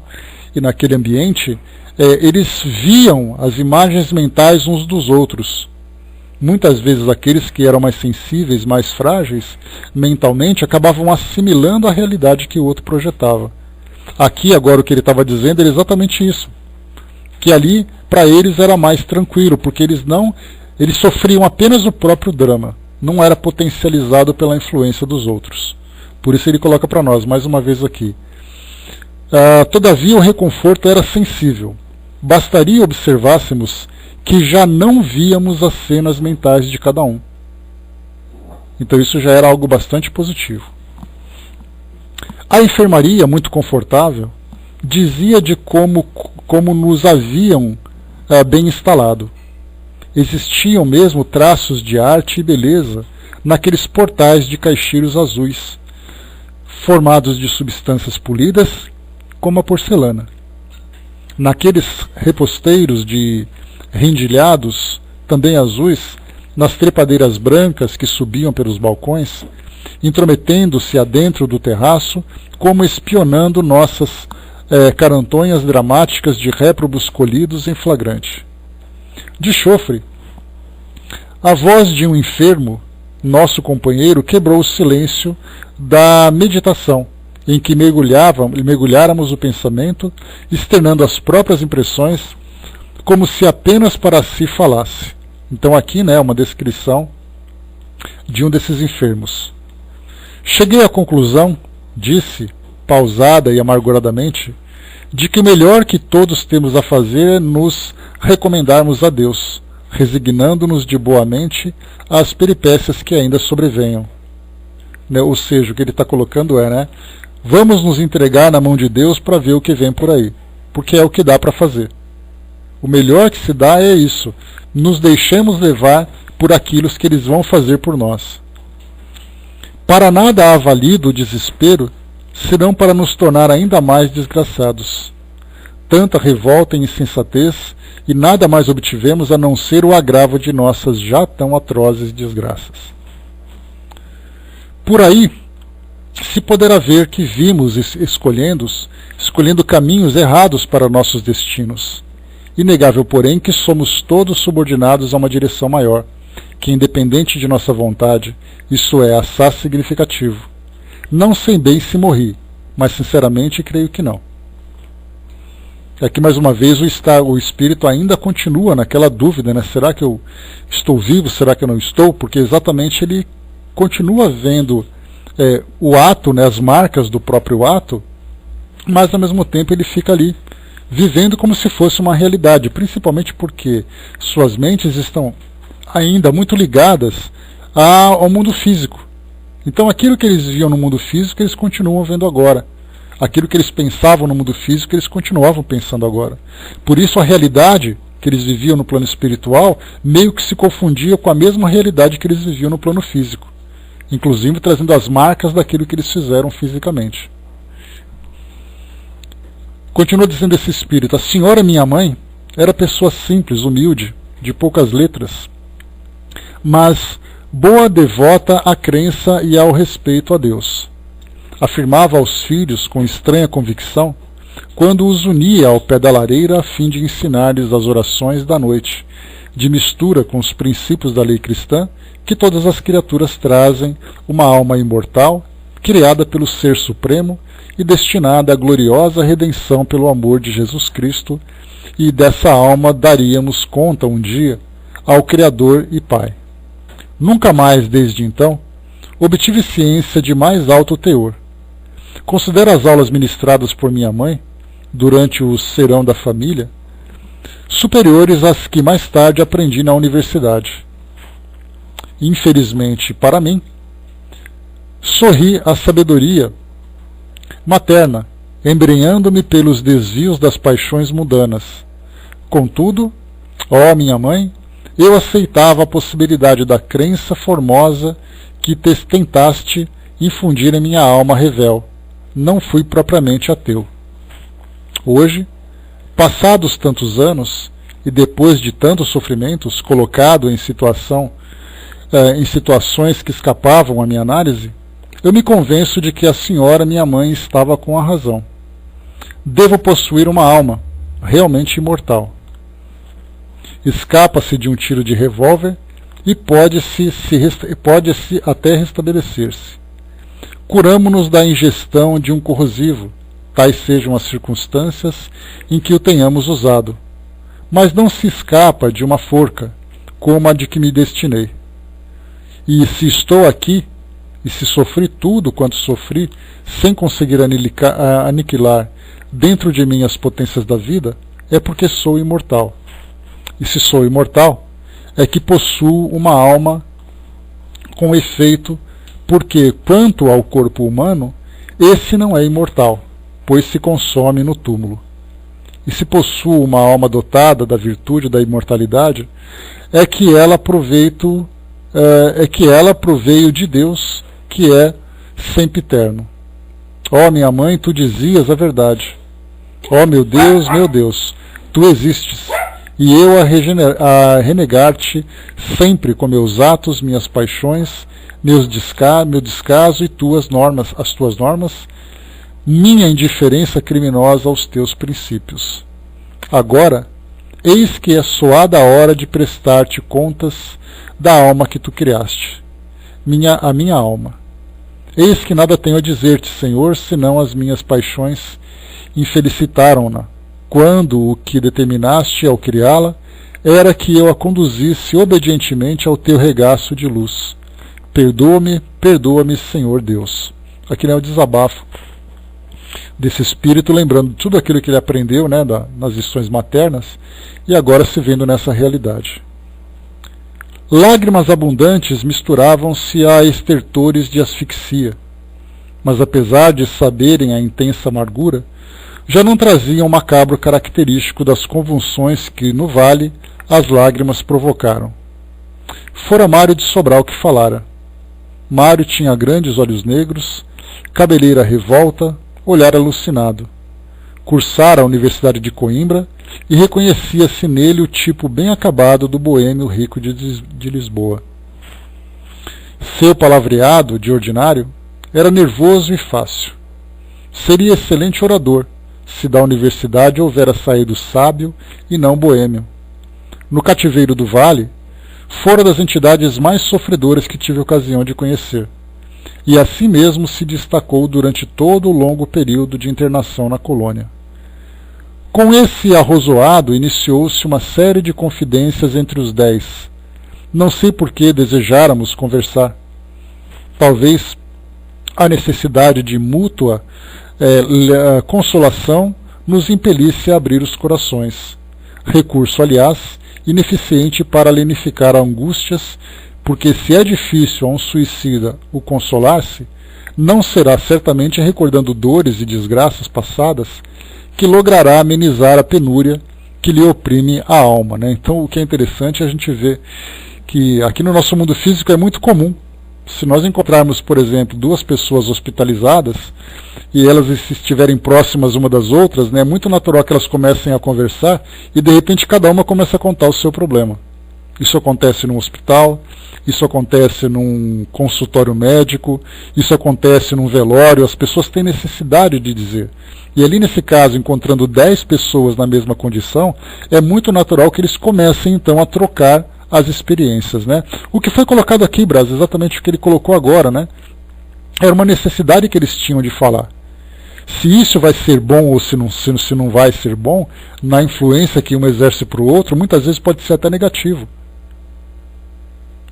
e naquele ambiente, eles viam as imagens mentais uns dos outros. Muitas vezes aqueles que eram mais sensíveis, mais frágeis mentalmente, acabavam assimilando a realidade que o outro projetava. Aqui agora o que ele estava dizendo era exatamente isso, que ali para eles era mais tranquilo, porque eles sofriam apenas o próprio drama, não era potencializado pela influência dos outros. Por isso ele coloca para nós, mais uma vez aqui, todavia o reconforto era sensível. Bastaria observássemos que já não víamos as cenas mentais de cada um. Então isso já era algo bastante positivo. A enfermaria, muito confortável, dizia de como nos haviam bem instalado. Existiam mesmo traços de arte e beleza naqueles portais de caixeiros azuis, formados de substâncias polidas como a porcelana. Naqueles reposteiros de rendilhados, também azuis, nas trepadeiras brancas que subiam pelos balcões, intrometendo-se adentro do terraço, como espionando nossas carantonhas dramáticas de réprobos colhidos em flagrante. de chofre. A voz de um enfermo, nosso companheiro, quebrou o silêncio da meditação, em que mergulháramos o pensamento, externando as próprias impressões, como se apenas para si falasse. Então aqui, uma descrição de um desses enfermos. Cheguei à conclusão, disse, pausada e amarguradamente, de que o melhor que todos temos a fazer é nos recomendarmos a Deus, resignando-nos de boa mente às peripécias que ainda sobrevenham. Ou seja, o que ele está colocando vamos nos entregar na mão de Deus para ver o que vem por aí, porque é o que dá para fazer. O melhor que se dá é isso, nos deixemos levar por aquilo que eles vão fazer por nós. Para nada há valido o desespero, senão para nos tornar ainda mais desgraçados. Tanta revolta e insensatez, e nada mais obtivemos a não ser o agravo de nossas já tão atrozes desgraças. Por aí, se poderá ver que vimos escolhendo caminhos errados para nossos destinos. Inegável, porém, que somos todos subordinados a uma direção maior, que independente de nossa vontade, isso é assaz significativo. Não sei bem se morri, mas sinceramente creio que não. Aqui mais uma vez o espírito ainda continua naquela dúvida, será que eu estou vivo, será que eu não estou? Porque exatamente ele continua vendo o ato, as marcas do próprio ato, mas ao mesmo tempo ele fica ali, vivendo como se fosse uma realidade, principalmente porque suas mentes estão ainda muito ligadas ao mundo físico. Então aquilo que eles viam no mundo físico, eles continuam vendo agora. Aquilo que eles pensavam no mundo físico, eles continuavam pensando agora. Por isso a realidade que eles viviam no plano espiritual meio que se confundia com a mesma realidade que eles viviam no plano físico, inclusive trazendo as marcas daquilo que eles fizeram fisicamente. Continua dizendo esse espírito: a senhora minha mãe era pessoa simples, humilde, de poucas letras, mas boa devota à crença e ao respeito a Deus. Afirmava aos filhos com estranha convicção, quando os unia ao pé da lareira a fim de ensinar-lhes as orações da noite, de mistura com os princípios da lei cristã, que todas as criaturas trazem uma alma imortal, criada pelo Ser Supremo e destinada à gloriosa redenção pelo amor de Jesus Cristo, e dessa alma daríamos conta um dia ao Criador e Pai. Nunca mais, desde então, obtive ciência de mais alto teor. Considero as aulas ministradas por minha mãe, durante o serão da família, superiores às que mais tarde aprendi na universidade. Infelizmente para mim, sorri a sabedoria materna, embrenhando-me pelos desvios das paixões mundanas. Contudo, ó minha mãe, eu aceitava a possibilidade da crença formosa que tentaste infundir em minha alma revel. Não fui propriamente ateu. Hoje, passados tantos anos, e depois de tantos sofrimentos, colocado em situações que escapavam à minha análise, eu me convenço de que a senhora, minha mãe, estava com a razão. Devo possuir uma alma, realmente imortal. Escapa-se de um tiro de revólver e pode-se até restabelecer-se. Curamo-nos da ingestão de um corrosivo, tais sejam as circunstâncias em que o tenhamos usado, mas não se escapa de uma forca, como a de que me destinei. E se estou aqui, e se sofri tudo quanto sofri, sem conseguir aniquilar dentro de mim as potências da vida, é porque sou imortal. E se sou imortal, é que possuo uma alma com efeito, porque, quanto ao corpo humano, esse não é imortal, pois se consome no túmulo. E se possuo uma alma dotada da virtude da imortalidade, é que ela proveio de Deus, que é sempiterno. Ó minha mãe, tu dizias a verdade. Ó meu Deus, tu existes, e eu a renegar-te sempre com meus atos, minhas paixões, meu descaso e as tuas normas, minha indiferença criminosa aos teus princípios. Agora, eis que é soada a hora de prestar-te contas da alma que tu criaste, a minha alma. Eis que nada tenho a dizer-te, Senhor, senão as minhas paixões infelicitaram-na, quando o que determinaste ao criá-la era que eu a conduzisse obedientemente ao teu regaço de luz. Perdoa-me, perdoa-me, Senhor Deus. Aqui é o desabafo desse espírito, lembrando tudo aquilo que ele aprendeu, né, nas lições maternas, e agora se vendo nessa realidade. Lágrimas abundantes misturavam-se a estertores de asfixia, mas apesar de saberem a intensa amargura, já não traziam o macabro característico das convulsões que, no vale, as lágrimas provocaram. Fora Mário de Sobral que falara. Mário tinha grandes olhos negros, cabeleira revolta, olhar alucinado. Cursara a Universidade de Coimbra e reconhecia-se nele o tipo bem acabado do boêmio rico de Lisboa. Seu palavreado, de ordinário, era nervoso e fácil. Seria excelente orador, se da universidade houvera saído sábio e não boêmio. No cativeiro do Vale, fora das entidades mais sofredoras que tive ocasião de conhecer, e assim mesmo se destacou durante todo o longo período de internação na colônia. Com esse arrozoado iniciou-se uma série de confidências entre os 10. Não sei por que desejáramos conversar. Talvez a necessidade de mútua consolação nos impelisse a abrir os corações. Recurso, aliás, ineficiente para lenificar angústias, porque se é difícil a um suicida o consolar-se, não será certamente recordando dores e desgraças passadas que logrará amenizar a penúria que lhe oprime a alma, né? Então, o que é interessante é a gente ver que aqui no nosso mundo físico é muito comum. Se nós encontrarmos, por exemplo, duas pessoas hospitalizadas e elas estiverem próximas uma das outras, né, é muito natural que elas comecem a conversar e de repente cada uma começa a contar o seu problema. Isso acontece num hospital, isso acontece num consultório médico, isso acontece num velório, as pessoas têm necessidade de dizer. E ali nesse caso, encontrando 10 pessoas na mesma condição, é muito natural que eles comecem então a trocar as experiências, né? O que foi colocado aqui, Braz, exatamente o que ele colocou agora, né? Era uma necessidade que eles tinham de falar. Se isso vai ser bom ou se não vai ser bom, na influência que um exerce para o outro, muitas vezes pode ser até negativo.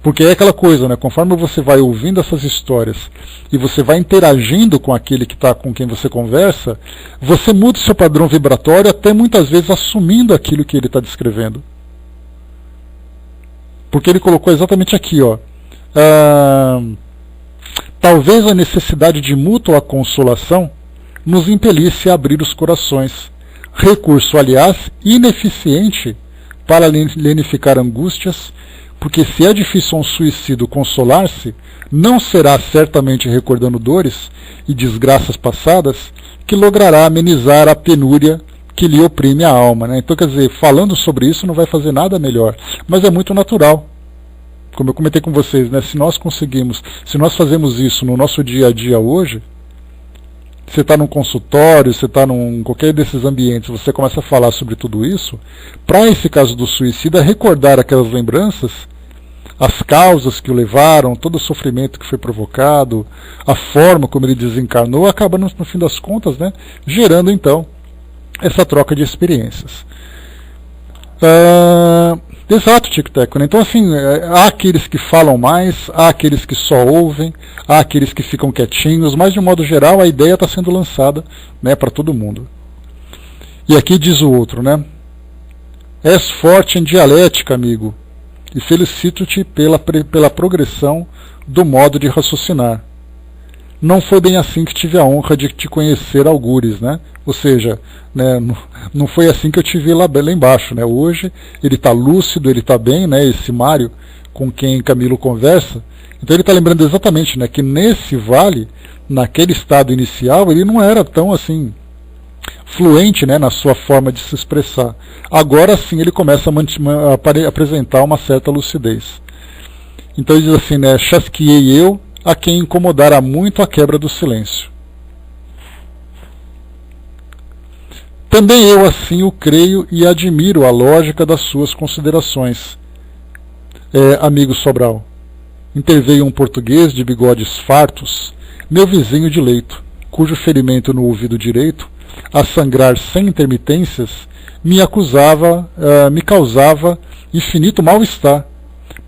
Porque é aquela coisa, né? Conforme você vai ouvindo essas histórias e você vai interagindo com aquele que está com quem você conversa, você muda o seu padrão vibratório, até muitas vezes assumindo aquilo que ele está descrevendo. Porque ele colocou exatamente aqui, ó. Talvez a necessidade de mútua consolação nos impelisse a abrir os corações. Recurso, aliás, ineficiente para lenificar angústias, porque se é difícil a um suicídio consolar-se, não será certamente recordando dores e desgraças passadas que logrará amenizar a penúria que lhe oprime a alma, né? Então, quer dizer, falando sobre isso não vai fazer nada melhor, mas é muito natural. Como eu comentei com vocês, né? Se nós fazemos isso no nosso dia a dia hoje, você está num consultório, você está em qualquer desses ambientes, você começa a falar sobre tudo isso, para esse caso do suicida, recordar aquelas lembranças, as causas que o levaram, todo o sofrimento que foi provocado, a forma como ele desencarnou, acaba no fim das contas, né, gerando então essa troca de experiências. Exato, Tico-Teco, né? Então, assim, há aqueles que falam mais, há aqueles que só ouvem, há aqueles que ficam quietinhos, mas de um modo geral a ideia está sendo lançada, né, para todo mundo. E aqui diz o outro, né? És forte em dialética, amigo, e felicito-te pela progressão do modo de raciocinar. Não foi bem assim que tive a honra de te conhecer, algures, né? Ou seja, né, não foi assim que eu te vi lá embaixo, né? Hoje ele está lúcido, ele está bem, né? Esse Mário com quem Camilo conversa. Então ele está lembrando exatamente, né, que nesse vale, naquele estado inicial, ele não era tão assim fluente, né, na sua forma de se expressar. Agora sim ele começa a apresentar uma certa lucidez. Então ele diz assim, né? Chasqueei eu a quem incomodara muito a quebra do silêncio. Também eu assim o creio e admiro a lógica das suas considerações. Amigo Sobral, interveio um português de bigodes fartos, meu vizinho de leito, cujo ferimento no ouvido direito, a sangrar sem intermitências, me causava infinito mal-estar,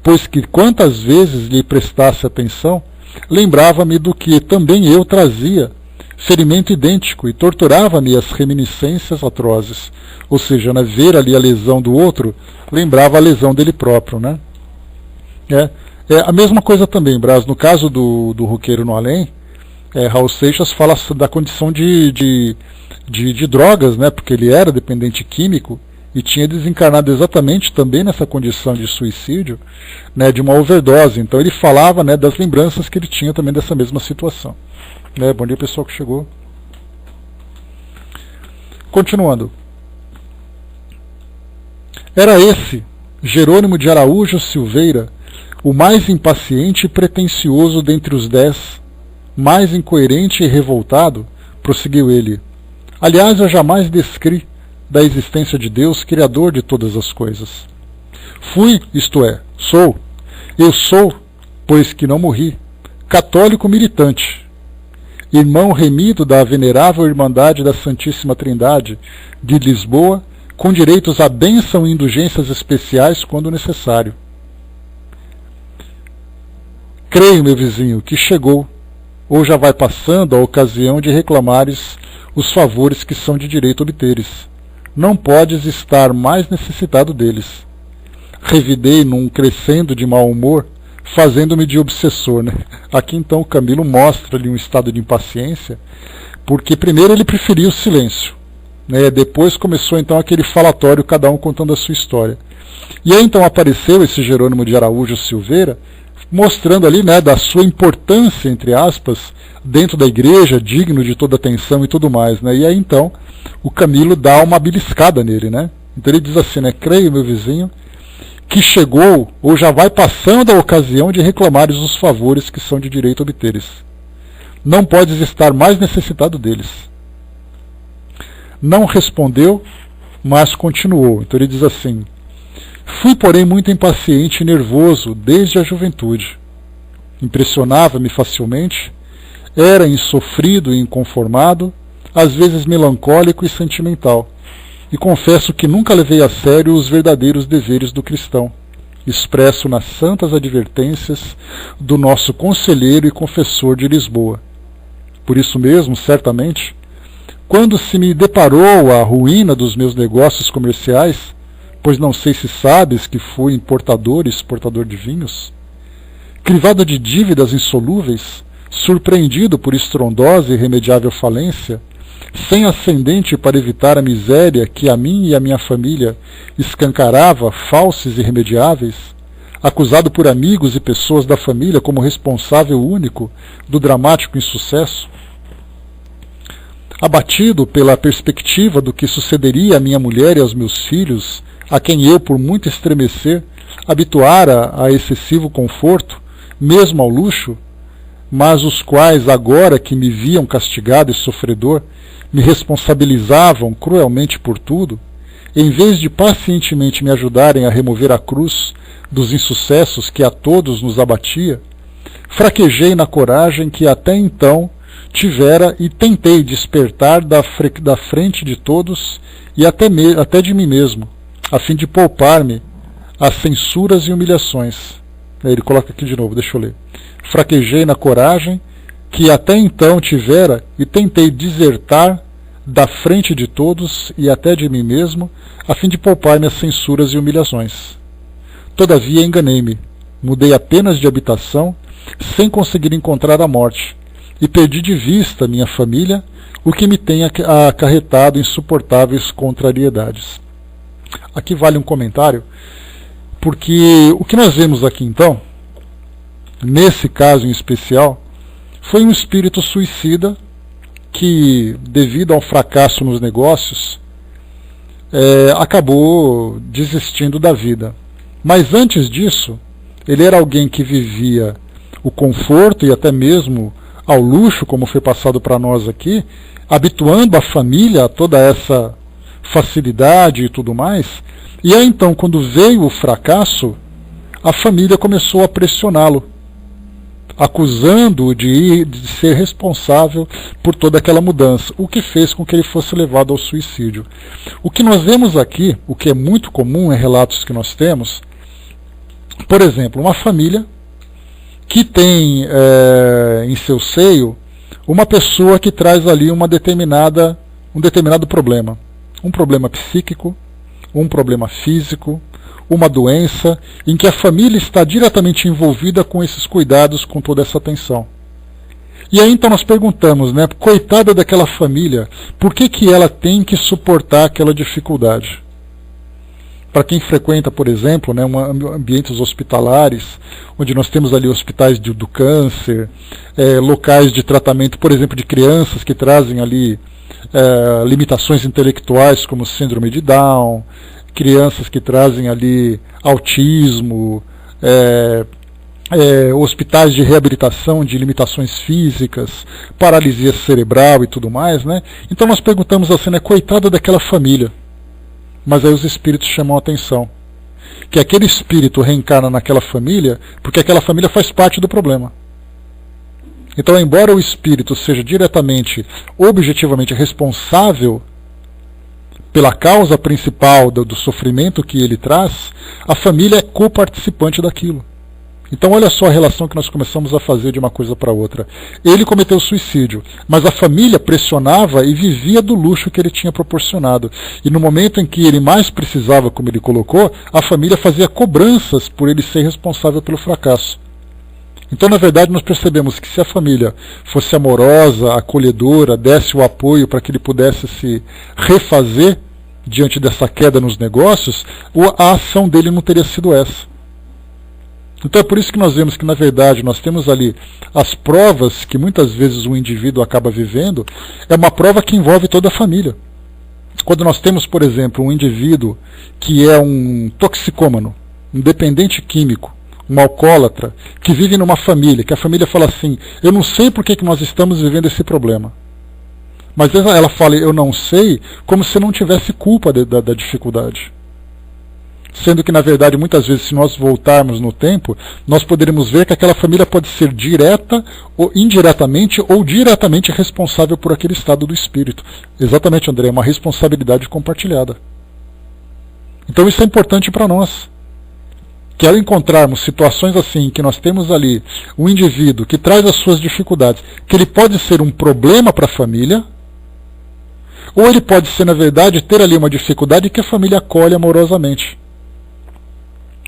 pois que quantas vezes lhe prestasse atenção, lembrava-me do que também eu trazia, ferimento idêntico, e torturava-me as reminiscências atrozes. Ou seja, né, ver ali a lesão do outro, lembrava a lesão dele próprio, né? A mesma coisa também, Brás, no caso do roqueiro no além, Raul Seixas fala da condição de drogas, né, porque ele era dependente químico e tinha desencarnado exatamente também nessa condição de suicídio, né, de uma overdose. Então ele falava, né, das lembranças que ele tinha também dessa mesma situação. Bom dia, pessoal que chegou. Continuando. Era esse, Jerônimo de Araújo Silveira, o mais impaciente e pretensioso dentre os 10, mais incoerente e revoltado, prosseguiu ele. Aliás, eu jamais descri da existência de Deus, Criador de todas as coisas. Fui, isto é, eu sou, pois que não morri, católico militante, irmão remido da venerável Irmandade da Santíssima Trindade de Lisboa, com direitos à bênção e indulgências especiais quando necessário. Creio, meu vizinho, que chegou, ou já vai passando a ocasião de reclamares os favores que são de direito obteres. Não podes estar mais necessitado deles. Revidei num crescendo de mau humor, fazendo-me de obsessor, né? Aqui então o Camilo mostra-lhe um estado de impaciência, porque primeiro ele preferiu o silêncio, né? Depois começou então aquele falatório, cada um contando a sua história. E aí então apareceu esse Jerônimo de Araújo Silveira, mostrando ali, né, da sua importância, entre aspas, dentro da igreja, digno de toda atenção e tudo mais, né? E aí então o Camilo dá uma beliscada nele, né? Então ele diz assim, né, creio, meu vizinho, que chegou ou já vai passando a ocasião de reclamares os favores que são de direito obteres. Não podes estar mais necessitado deles. Não respondeu, mas continuou. Então ele diz assim, fui, porém, muito impaciente e nervoso desde a juventude. Impressionava-me facilmente, era insofrido e inconformado, às vezes melancólico e sentimental, e confesso que nunca levei a sério os verdadeiros deveres do cristão, expresso nas santas advertências do nosso conselheiro e confessor de Lisboa. Por isso mesmo, certamente, quando se me deparou a ruína dos meus negócios comerciais, pois não sei se sabes que fui importador e exportador de vinhos, crivado de dívidas insolúveis, surpreendido por estrondosa e irremediável falência, sem ascendente para evitar a miséria que a mim e a minha família escancarava, falsos e irremediáveis, acusado por amigos e pessoas da família como responsável único do dramático insucesso, abatido pela perspectiva do que sucederia à minha mulher e aos meus filhos, a quem eu, por muito estremecer, habituara a excessivo conforto, mesmo ao luxo, mas os quais, agora que me viam castigado e sofredor, me responsabilizavam cruelmente por tudo, em vez de pacientemente me ajudarem a remover a cruz dos insucessos que a todos nos abatia, fraquejei na coragem que até então tivera e tentei despertar da frente de todos e até de mim mesmo, a fim de poupar-me as censuras e humilhações. Ele coloca aqui de novo, deixa eu ler. Fraquejei na coragem que até então tivera e tentei desertar da frente de todos e até de mim mesmo, a fim de poupar-me as censuras e humilhações. Todavia enganei-me, mudei apenas de habitação, sem conseguir encontrar a morte, e perdi de vista minha família, o que me tem acarretado insuportáveis contrariedades. Aqui vale um comentário, porque o que nós vemos aqui então, nesse caso em especial, foi um espírito suicida que, devido ao fracasso nos negócios, acabou desistindo da vida. Mas antes disso, ele era alguém que vivia o conforto e até mesmo ao luxo, como foi passado para nós aqui, habituando a família a toda essa facilidade e tudo mais. E aí então, quando veio o fracasso, a família começou a pressioná-lo, acusando-o de ser responsável por toda aquela mudança, o que fez com que ele fosse levado ao suicídio. O que nós vemos aqui, o que é muito comum em relatos que nós temos, por exemplo, uma família que tem em seu seio uma pessoa que traz ali um determinado problema. Um problema psíquico, um problema físico, uma doença, em que a família está diretamente envolvida com esses cuidados, com toda essa atenção. E aí então nós perguntamos, né, coitada daquela família, por que ela tem que suportar aquela dificuldade? Para quem frequenta, por exemplo, né, ambientes hospitalares, onde nós temos ali hospitais do câncer, locais de tratamento, por exemplo, de crianças que trazem ali limitações intelectuais, como síndrome de Down, crianças que trazem ali autismo, hospitais de reabilitação de limitações físicas, paralisia cerebral e tudo mais, né? Então nós perguntamos assim, né, coitada daquela família. Mas aí os espíritos chamam a atenção, que aquele espírito reencarna naquela família, porque aquela família faz parte do problema. Então, embora o espírito seja diretamente, objetivamente responsável pela causa principal do sofrimento que ele traz, a família é coparticipante daquilo. Então olha só a relação que nós começamos a fazer de uma coisa para outra. Ele cometeu suicídio, mas a família pressionava e vivia do luxo que ele tinha proporcionado. E no momento em que ele mais precisava, como ele colocou, a família fazia cobranças por ele ser responsável pelo fracasso. Então, na verdade, nós percebemos que se a família fosse amorosa, acolhedora, desse o apoio para que ele pudesse se refazer diante dessa queda nos negócios, a ação dele não teria sido essa. Então é por isso que nós vemos que, na verdade, nós temos ali as provas que muitas vezes o indivíduo acaba vivendo, é uma prova que envolve toda a família. Quando nós temos, por exemplo, um indivíduo que é um toxicômano, um dependente químico, um alcoólatra, que vive numa família, que a família fala assim, eu não sei por que nós estamos vivendo esse problema. Mas ela fala, eu não sei, como se não tivesse culpa da dificuldade. Sendo que, na verdade, muitas vezes, se nós voltarmos no tempo, nós poderemos ver que aquela família pode ser direta, ou indiretamente, ou diretamente responsável por aquele estado do espírito. Exatamente, André, é uma responsabilidade compartilhada. Então isso é importante para nós. Que ao encontrarmos situações assim, que nós temos ali um indivíduo que traz as suas dificuldades, que ele pode ser um problema para a família, ou ele pode ser, na verdade, ter ali uma dificuldade que a família acolhe amorosamente.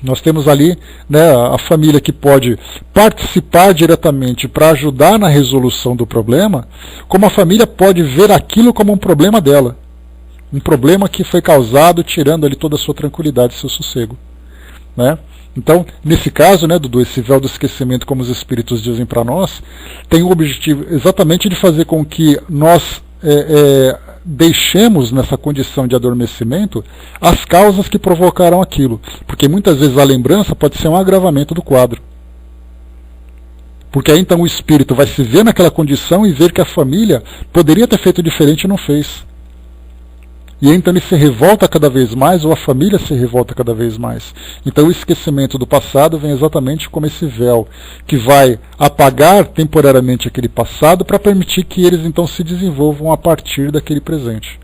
Nós temos ali, né, a família que pode participar diretamente para ajudar na resolução do problema, como a família pode ver aquilo como um problema dela. Um problema que foi causado tirando ali toda a sua tranquilidade e seu sossego. Né? Então, nesse caso, né, Dudu, esse véu do esquecimento, como os espíritos dizem para nós, tem o objetivo exatamente de fazer com que nós deixemos nessa condição de adormecimento as causas que provocaram aquilo. Porque muitas vezes a lembrança pode ser um agravamento do quadro. Porque aí então o espírito vai se ver naquela condição e ver que a família poderia ter feito diferente e não fez. E então ele se revolta cada vez mais, ou a família se revolta cada vez mais. Então o esquecimento do passado vem exatamente como esse véu, que vai apagar temporariamente aquele passado para permitir que eles então se desenvolvam a partir daquele presente.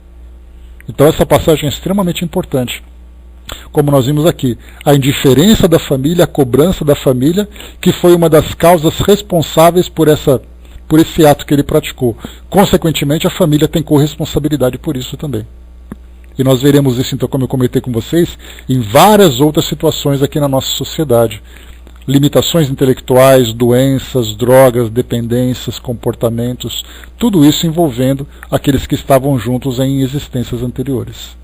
Então essa passagem é extremamente importante. Como nós vimos aqui, a indiferença da família, a cobrança da família, que foi uma das causas responsáveis por esse ato que ele praticou. Consequentemente, a família tem corresponsabilidade por isso também. E nós veremos isso, então, como eu comentei com vocês, em várias outras situações aqui na nossa sociedade. Limitações intelectuais, doenças, drogas, dependências, comportamentos, tudo isso envolvendo aqueles que estavam juntos em existências anteriores.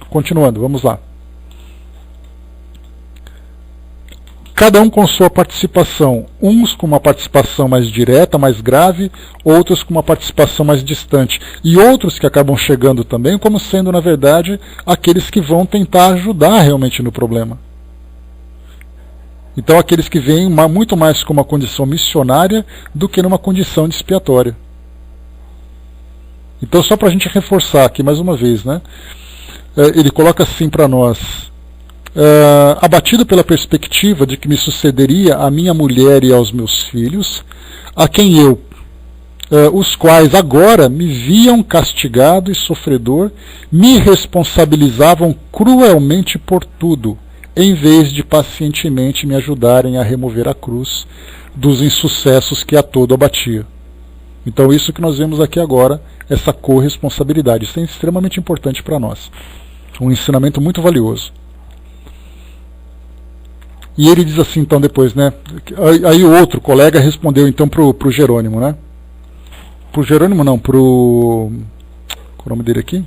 Continuando, vamos lá. Cada um com sua participação, uns com uma participação mais direta, mais grave, outros com uma participação mais distante, e outros que acabam chegando também como sendo, na verdade, aqueles que vão tentar ajudar realmente no problema. Então aqueles que vêm muito mais com uma condição missionária do que numa condição de expiatória. Então, só para a gente reforçar aqui mais uma vez, né? Ele coloca assim para nós: abatido pela perspectiva de que me sucederia a minha mulher e aos meus filhos, a quem eu, os quais agora me viam castigado e sofredor, me responsabilizavam cruelmente por tudo, em vez de pacientemente me ajudarem a remover a cruz dos insucessos que a todo abatia. Então, isso que nós vemos aqui agora, essa corresponsabilidade, isso é extremamente importante para nós. Um ensinamento muito valioso. E ele diz assim, então, depois, né? Aí o outro colega respondeu, então, pro Jerônimo, né? Pro Jerônimo, não, qual é o nome dele aqui?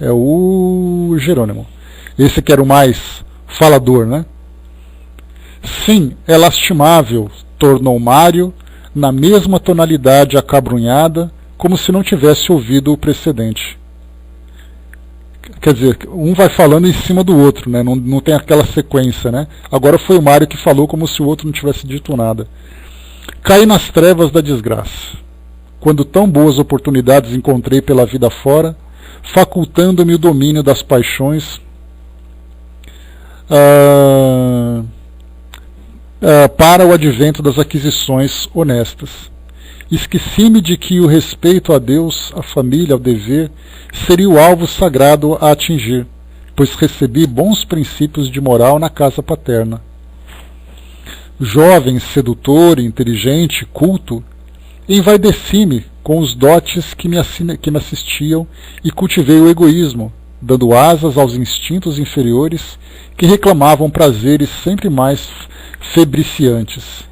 É o Jerônimo. Esse que era o mais falador, né? Sim, é lastimável, tornou Mário, na mesma tonalidade acabrunhada, como se não tivesse ouvido o precedente. Quer dizer, um vai falando em cima do outro, né? Não tem aquela sequência, né? Agora foi o Mário que falou como se o outro não tivesse dito nada. Caí nas trevas da desgraça, quando tão boas oportunidades encontrei pela vida fora, facultando-me o domínio das paixões para o advento das aquisições honestas. Esqueci-me de que o respeito a Deus, à família, ao dever, seria o alvo sagrado a atingir, pois recebi bons princípios de moral na casa paterna. Jovem, sedutor, inteligente, culto, envaideci-me com os dotes que me assistiam e cultivei o egoísmo, dando asas aos instintos inferiores que reclamavam prazeres sempre mais febriciantes.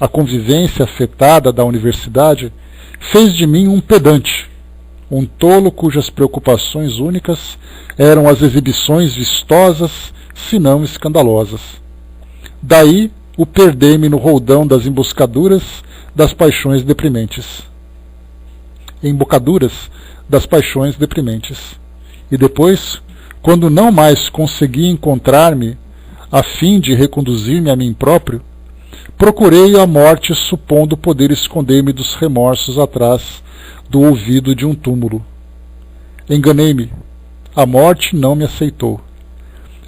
A convivência afetada da universidade fez de mim um pedante, um tolo cujas preocupações únicas eram as exibições vistosas, se não escandalosas. Daí o perder-me no roldão das embocaduras das paixões deprimentes. E depois, quando não mais consegui encontrar-me a fim de reconduzir-me a mim próprio, procurei a morte supondo poder esconder-me dos remorsos atrás do ouvido de um túmulo. Enganei-me. A morte não me aceitou.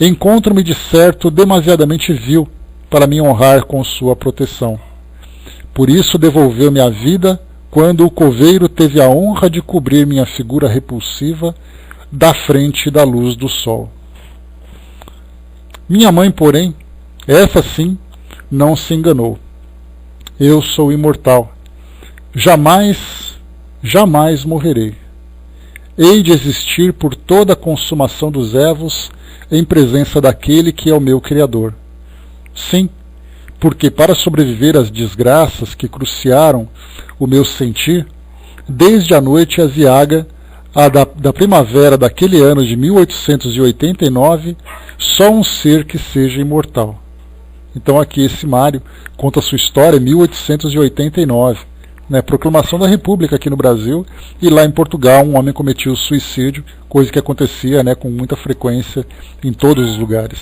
Encontro-me de certo demasiadamente vil para me honrar com sua proteção. Por isso devolveu-me a vida quando o coveiro teve a honra de cobrir minha figura repulsiva da frente da luz do sol. Minha mãe, porém, essa sim, não se enganou. Eu sou imortal. Jamais, jamais morrerei. Hei de existir por toda a consumação dos evos em presença daquele que é o meu Criador. Sim, porque para sobreviver às desgraças que cruciaram o meu sentir, desde a noite aziaga da primavera daquele ano de 1889, só um ser que seja imortal. Então aqui esse Mário conta a sua história em 1889, né, proclamação da República aqui no Brasil, e lá em Portugal um homem cometeu suicídio, coisa que acontecia, né, com muita frequência em todos os lugares.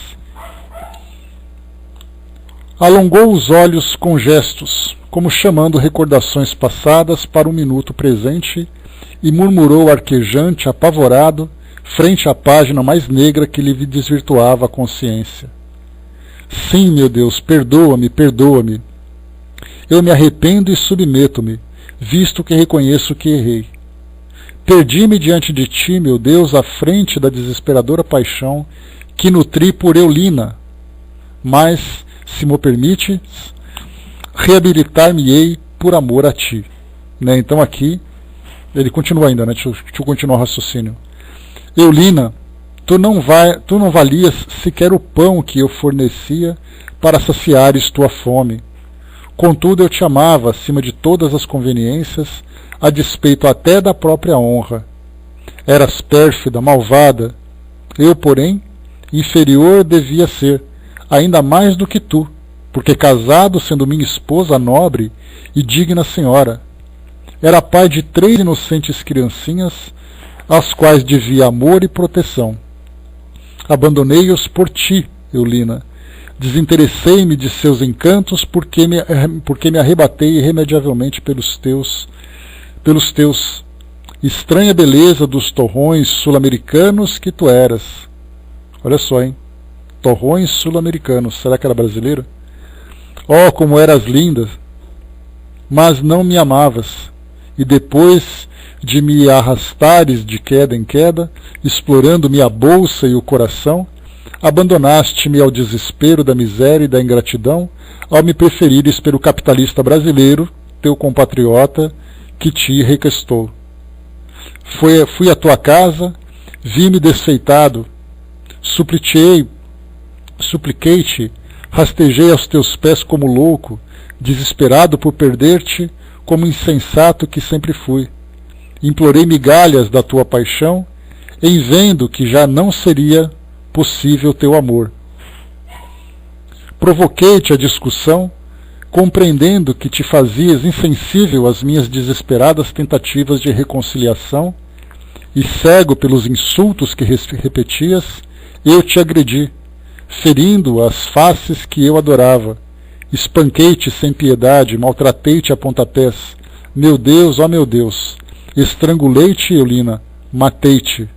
Alongou os olhos com gestos, como chamando recordações passadas para o minuto presente, e murmurou arquejante, apavorado, frente à página mais negra que lhe desvirtuava a consciência. Sim, meu Deus, perdoa-me, perdoa-me. Eu me arrependo e submeto-me, visto que reconheço que errei. Perdi-me diante de ti, meu Deus, à frente da desesperadora paixão que nutri por Eulina, mas, se me permites, reabilitar-me-ei por amor a ti. Né? Então aqui, ele continua ainda, né? Deixa eu continuar o raciocínio. Eulina, tu não valias sequer o pão que eu fornecia para saciares tua fome. Contudo, eu te amava acima de todas as conveniências, a despeito até da própria honra. Eras pérfida, malvada. Eu, porém, inferior devia ser, ainda mais do que tu, porque casado, sendo minha esposa nobre e digna senhora, era pai de 3 inocentes criancinhas, às quais devia amor e proteção. Abandonei-os por ti, Eulina. Desinteressei-me de seus encantos porque me arrebatei irremediavelmente pelos teus estranha beleza dos torrões sul-americanos que tu eras. Olha só, hein? Torrões sul-americanos. Será que era brasileira? Oh, como eras linda! Mas não me amavas, e depois de me arrastares de queda em queda, explorando-me a bolsa e o coração, abandonaste-me ao desespero da miséria e da ingratidão, ao me preferires pelo capitalista brasileiro, teu compatriota, que te requestou. Fui à tua casa, vi-me desfeitado, supliquei-te, rastejei aos teus pés como louco, desesperado por perder-te, como insensato que sempre fui. Implorei migalhas da tua paixão, em vendo que já não seria possível teu amor. Provoquei-te a discussão, compreendendo que te fazias insensível às minhas desesperadas tentativas de reconciliação, e cego pelos insultos que repetias, eu te agredi, ferindo as faces que eu adorava. Espanquei-te sem piedade, maltratei-te a pontapés. Meu Deus, ó meu Deus, estrangulei-te, Eulina, matei-te.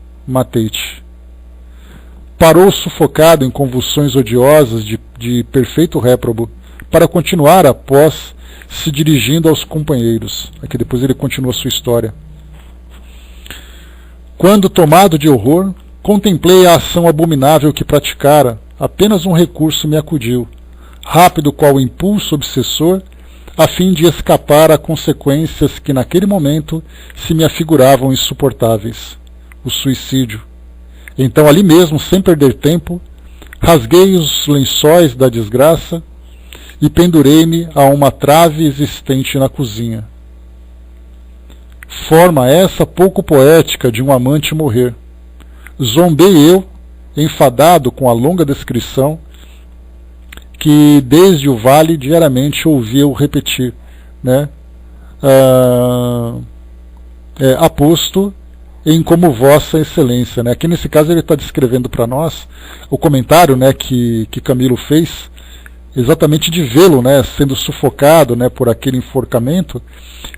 Parou sufocado em convulsões odiosas de perfeito réprobo, para continuar após se dirigindo aos companheiros. Aqui depois ele continua a sua história. Quando, tomado de horror, contemplei a ação abominável que praticara, apenas um recurso me acudiu, rápido qual impulso obsessor, a fim de escapar a consequências que naquele momento se me afiguravam insuportáveis: o suicídio. Então, ali mesmo, sem perder tempo, rasguei os lençóis da desgraça e pendurei-me a uma trave existente na cozinha. Forma essa pouco poética de um amante morrer. Zombei eu, enfadado com a longa descrição que desde o vale diariamente ouvia-o repetir, né? Aposto em como Vossa Excelência, né? Aqui nesse caso ele está descrevendo para nós o comentário, né, que Camilo fez, exatamente de vê-lo, né, sendo sufocado, né, por aquele enforcamento.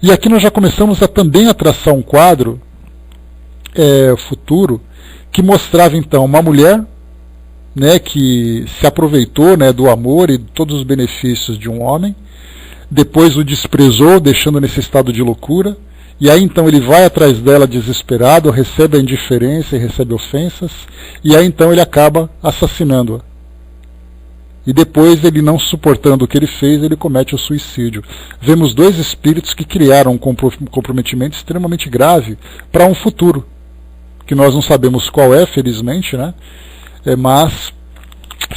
E aqui nós já começamos a também a traçar um quadro futuro que mostrava então uma mulher, né, que se aproveitou, né, do amor e de todos os benefícios de um homem, depois o desprezou, deixando nesse estado de loucura, e aí então ele vai atrás dela desesperado, recebe a indiferença e recebe ofensas, e aí então ele acaba assassinando-a. E depois, ele não suportando o que ele fez, ele comete o suicídio. Vemos dois espíritos que criaram um comprometimento extremamente grave para um futuro, que nós não sabemos qual é, felizmente, né? Mas,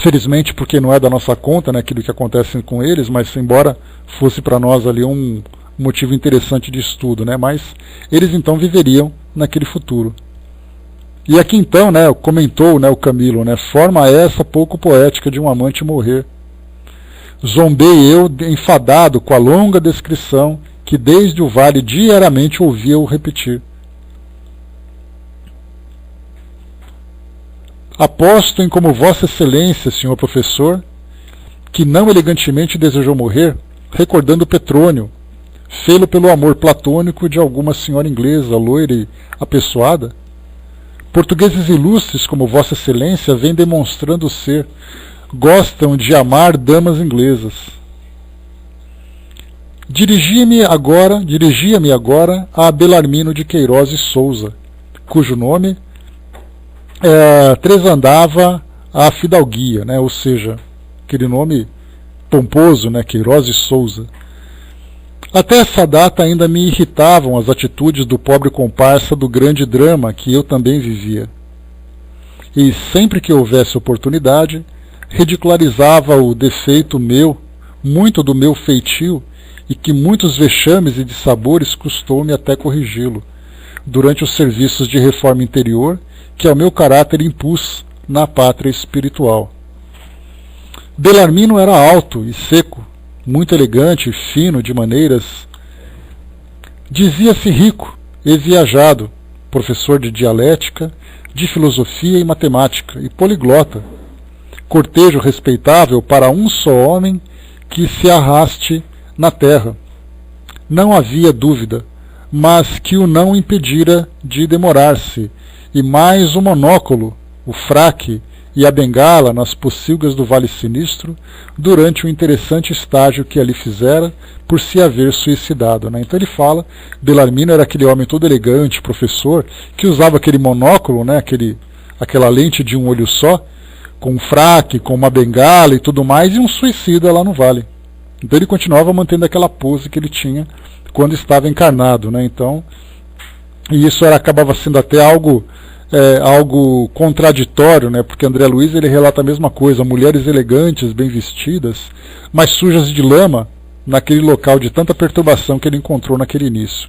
felizmente, porque não é da nossa conta, né, aquilo que acontece com eles, mas embora fosse para nós ali um motivo interessante de estudo, né? Mas eles então viveriam naquele futuro. E aqui então, né, comentou, né, o Camilo, né, forma essa pouco poética de um amante morrer. Zombei eu, enfadado com a longa descrição que desde o vale diariamente ouvia-o repetir. Aposto em como Vossa Excelência, senhor professor, que não elegantemente desejou morrer, recordando Petrônio, fê-lo pelo amor platônico de alguma senhora inglesa, loira e apessoada. Portugueses ilustres como Vossa Excelência vêm demonstrando ser, gostam de amar damas inglesas. Dirigia-me agora a Belarmino de Queiroz e Souza, cujo nome tresandava a fidalguia, né? Ou seja, aquele nome pomposo, né? Queiroz e Souza. Até essa data ainda me irritavam as atitudes do pobre comparsa do grande drama que eu também vivia. E sempre que houvesse oportunidade, ridicularizava o defeito meu, muito do meu feitio, e que muitos vexames e dissabores custou-me até corrigi-lo, durante os serviços de reforma interior que ao meu caráter impus na pátria espiritual. Belarmino era alto e seco, muito elegante e fino de maneiras. Dizia-se rico e viajado, professor de dialética, de filosofia e matemática, e poliglota, cortejo respeitável para um só homem que se arraste na terra. Não havia dúvida, mas que o não impedira de demorar-se, e mais o monóculo, o fraque e a bengala nas pocilgas do Vale Sinistro, durante o interessante estágio que ali fizera por se haver suicidado. Né? Então ele fala, Bellarmino era aquele homem todo elegante, professor, que usava aquele monóculo, né? Aquela lente de um olho só, com um fraque, com uma bengala e tudo mais, e um suicida lá no vale. Então ele continuava mantendo aquela pose que ele tinha quando estava encarnado. Né? Então, e isso acabava sendo até algo contraditório, né? Porque André Luiz ele relata a mesma coisa, mulheres elegantes, bem vestidas, mas sujas de lama, naquele local de tanta perturbação que ele encontrou naquele início.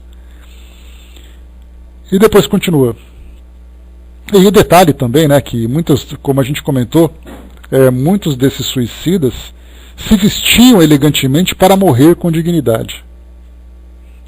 E depois continua. E o detalhe também, né, que muitos, como a gente comentou, muitos desses suicidas se vestiam elegantemente para morrer com dignidade.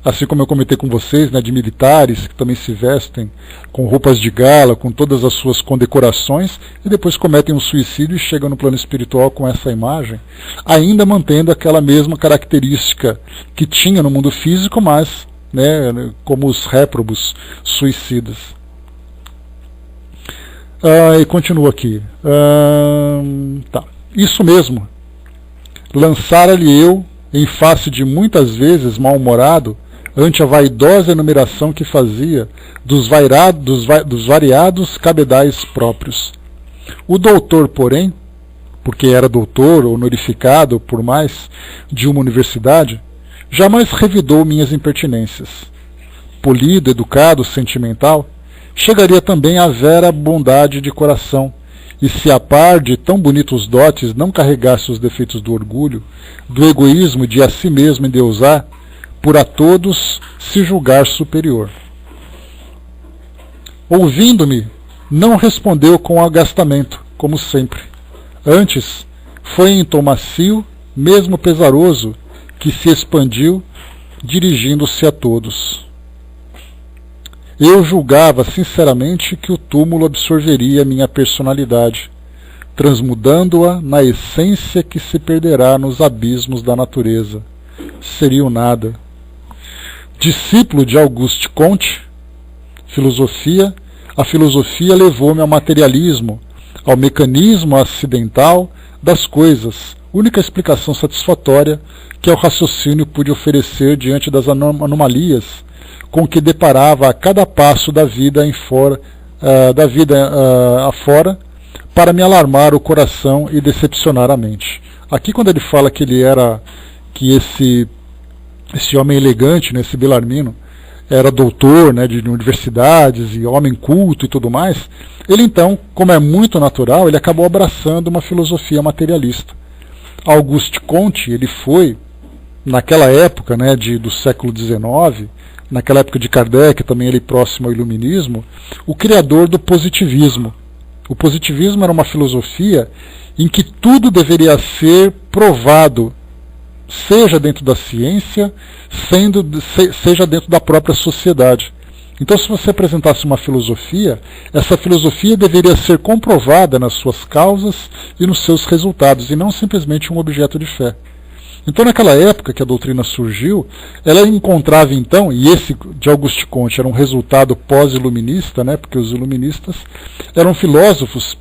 Assim como eu comentei com vocês, né, de militares que também se vestem com roupas de gala, com todas as suas condecorações, e depois cometem um suicídio e chegam no plano espiritual com essa imagem, ainda mantendo aquela mesma característica que tinha no mundo físico, mas, né, como os réprobos suicidas. E continua aqui. Tá. Isso mesmo. Lançara-lhe eu, em face de muitas vezes mal-humorado, ante a vaidosa enumeração que fazia dos variados cabedais próprios. O doutor, porém, porque era doutor honorificado por mais de uma universidade, jamais revidou minhas impertinências. Polido, educado, sentimental, chegaria também à vera bondade de coração, e se a par de tão bonitos dotes não carregasse os defeitos do orgulho, do egoísmo de a si mesmo endeusar, por a todos se julgar superior. Ouvindo-me, não respondeu com agastamento, como sempre. Antes, foi em tom macio, mesmo pesaroso, que se expandiu, dirigindo-se a todos. Eu julgava sinceramente que o túmulo absorveria minha personalidade, transmudando-a na essência que se perderá nos abismos da natureza. Seria o nada. Discípulo de Auguste Comte, a filosofia levou-me ao materialismo, ao mecanismo acidental das coisas, única explicação satisfatória que o raciocínio pôde oferecer diante das anomalias com que deparava a cada passo da vida afora, para me alarmar o coração e decepcionar a mente. Aqui, quando ele fala que esse homem elegante, né, esse Bellarmino, era doutor, né, de universidades e homem culto e tudo mais, ele então, como é muito natural, ele acabou abraçando uma filosofia materialista. Auguste Comte, ele foi, naquela época, né, do século XIX, naquela época de Kardec, também ele próximo ao iluminismo, o criador do positivismo. O positivismo era uma filosofia em que tudo deveria ser provado, seja dentro da ciência, seja dentro da própria sociedade. Então, se você apresentasse uma filosofia, essa filosofia deveria ser comprovada nas suas causas e nos seus resultados, e não simplesmente um objeto de fé. Então, naquela época que a doutrina surgiu, ela encontrava então, e esse de Auguste Comte era um resultado pós-iluminista, né, porque os iluministas eram filósofos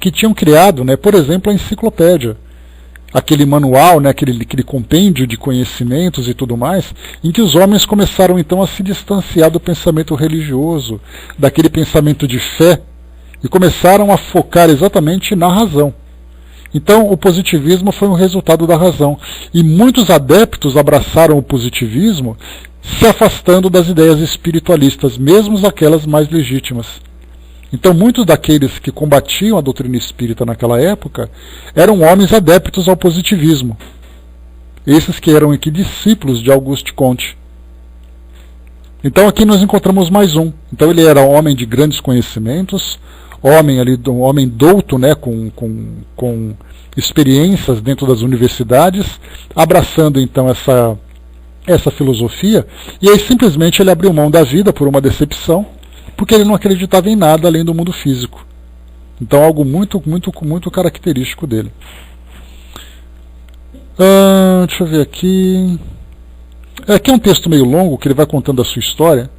que tinham criado, né, por exemplo, a enciclopédia, aquele manual, né, aquele compêndio de conhecimentos e tudo mais, em que os homens começaram então a se distanciar do pensamento religioso, daquele pensamento de fé, e começaram a focar exatamente na razão. Então, o positivismo foi um resultado da razão. E muitos adeptos abraçaram o positivismo, se afastando das ideias espiritualistas, mesmo aquelas mais legítimas. Então, muitos daqueles que combatiam a doutrina espírita naquela época eram homens adeptos ao positivismo. Esses que eram aqui discípulos de Auguste Comte. Então, aqui nós encontramos mais um. Então, ele era um homem de grandes conhecimentos, um homem douto, né, com experiências dentro das universidades, abraçando então essa filosofia, e aí simplesmente ele abriu mão da vida por uma decepção, porque ele não acreditava em nada além do mundo físico. Então, algo muito, muito, muito característico dele. Deixa eu ver aqui. Aqui é um texto meio longo, que ele vai contando a sua história,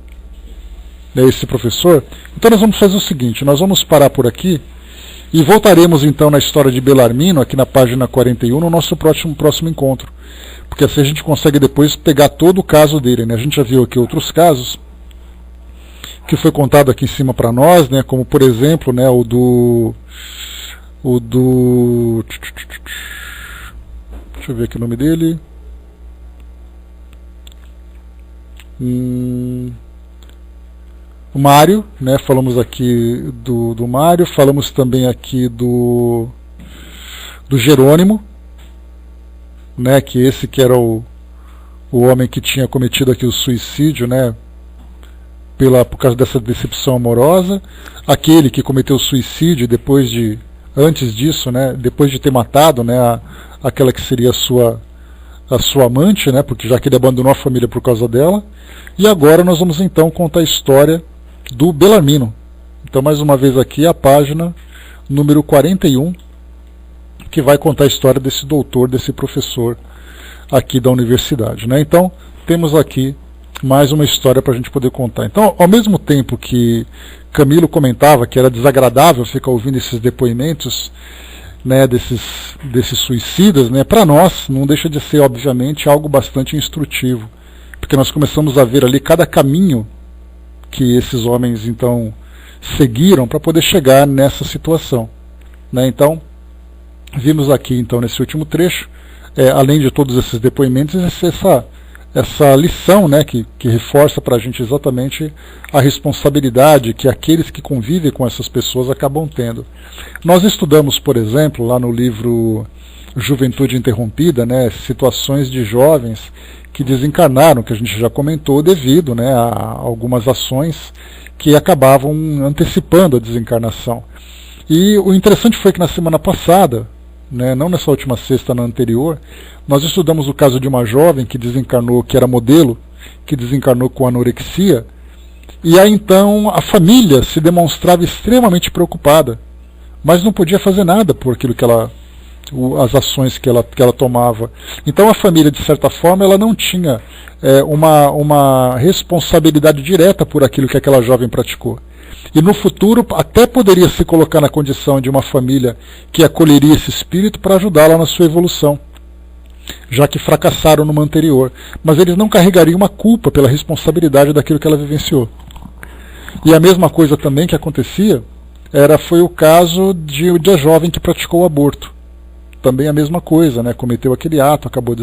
né, esse professor. Então nós vamos fazer o seguinte, nós vamos parar por aqui, e voltaremos então na história de Belarmino, aqui na página 41, no nosso próximo encontro. Porque assim a gente consegue depois pegar todo o caso dele, né? A gente já viu aqui outros casos, que foi contado aqui em cima para nós, né? Como por exemplo, né, o do... Deixa eu ver aqui o nome dele. O Mário, né? Falamos aqui do Mário, falamos também aqui do Jerônimo, né? Que esse que era o homem que tinha cometido aqui o suicídio, né? Por causa dessa decepção amorosa. Aquele que cometeu o suicídio antes disso, né? Depois de ter matado, né? Aquela que seria a sua amante, né? Porque já que ele abandonou a família por causa dela. E agora nós vamos então contar a história do Belarmino. Então mais uma vez aqui a página número 41, que vai contar a história desse doutor, desse professor aqui da universidade, né? Então temos aqui mais uma história para a gente poder contar. Então, ao mesmo tempo que Camilo comentava que era desagradável ficar ouvindo esses depoimentos, né, desses suicidas, né, para nós não deixa de ser obviamente algo bastante instrutivo, porque nós começamos a ver ali cada caminho que esses homens então seguiram para poder chegar nessa situação, né? Então vimos aqui então nesse último trecho, além de todos esses depoimentos, essa lição, né, que reforça para a gente exatamente a responsabilidade que aqueles que convivem com essas pessoas acabam tendo. Nós estudamos, por exemplo, lá no livro Juventude Interrompida, né, situações de jovens que desencarnaram, que a gente já comentou, devido, né, a algumas ações que acabavam antecipando a desencarnação. E o interessante foi que na semana passada, né, não nessa última sexta, na anterior, nós estudamos o caso de uma jovem que desencarnou, que era modelo, que desencarnou com anorexia, e aí então a família se demonstrava extremamente preocupada, mas não podia fazer nada por aquilo as ações que ela tomava. Então a família, de certa forma, ela não tinha uma responsabilidade direta por aquilo que aquela jovem praticou. E no futuro até poderia se colocar na condição de uma família que acolheria esse espírito para ajudá-la na sua evolução, já que fracassaram numa anterior. Mas eles não carregariam uma culpa pela responsabilidade daquilo que ela vivenciou. E a mesma coisa também que acontecia foi o caso de a jovem que praticou o aborto. Também a mesma coisa, né? Cometeu aquele ato, acabou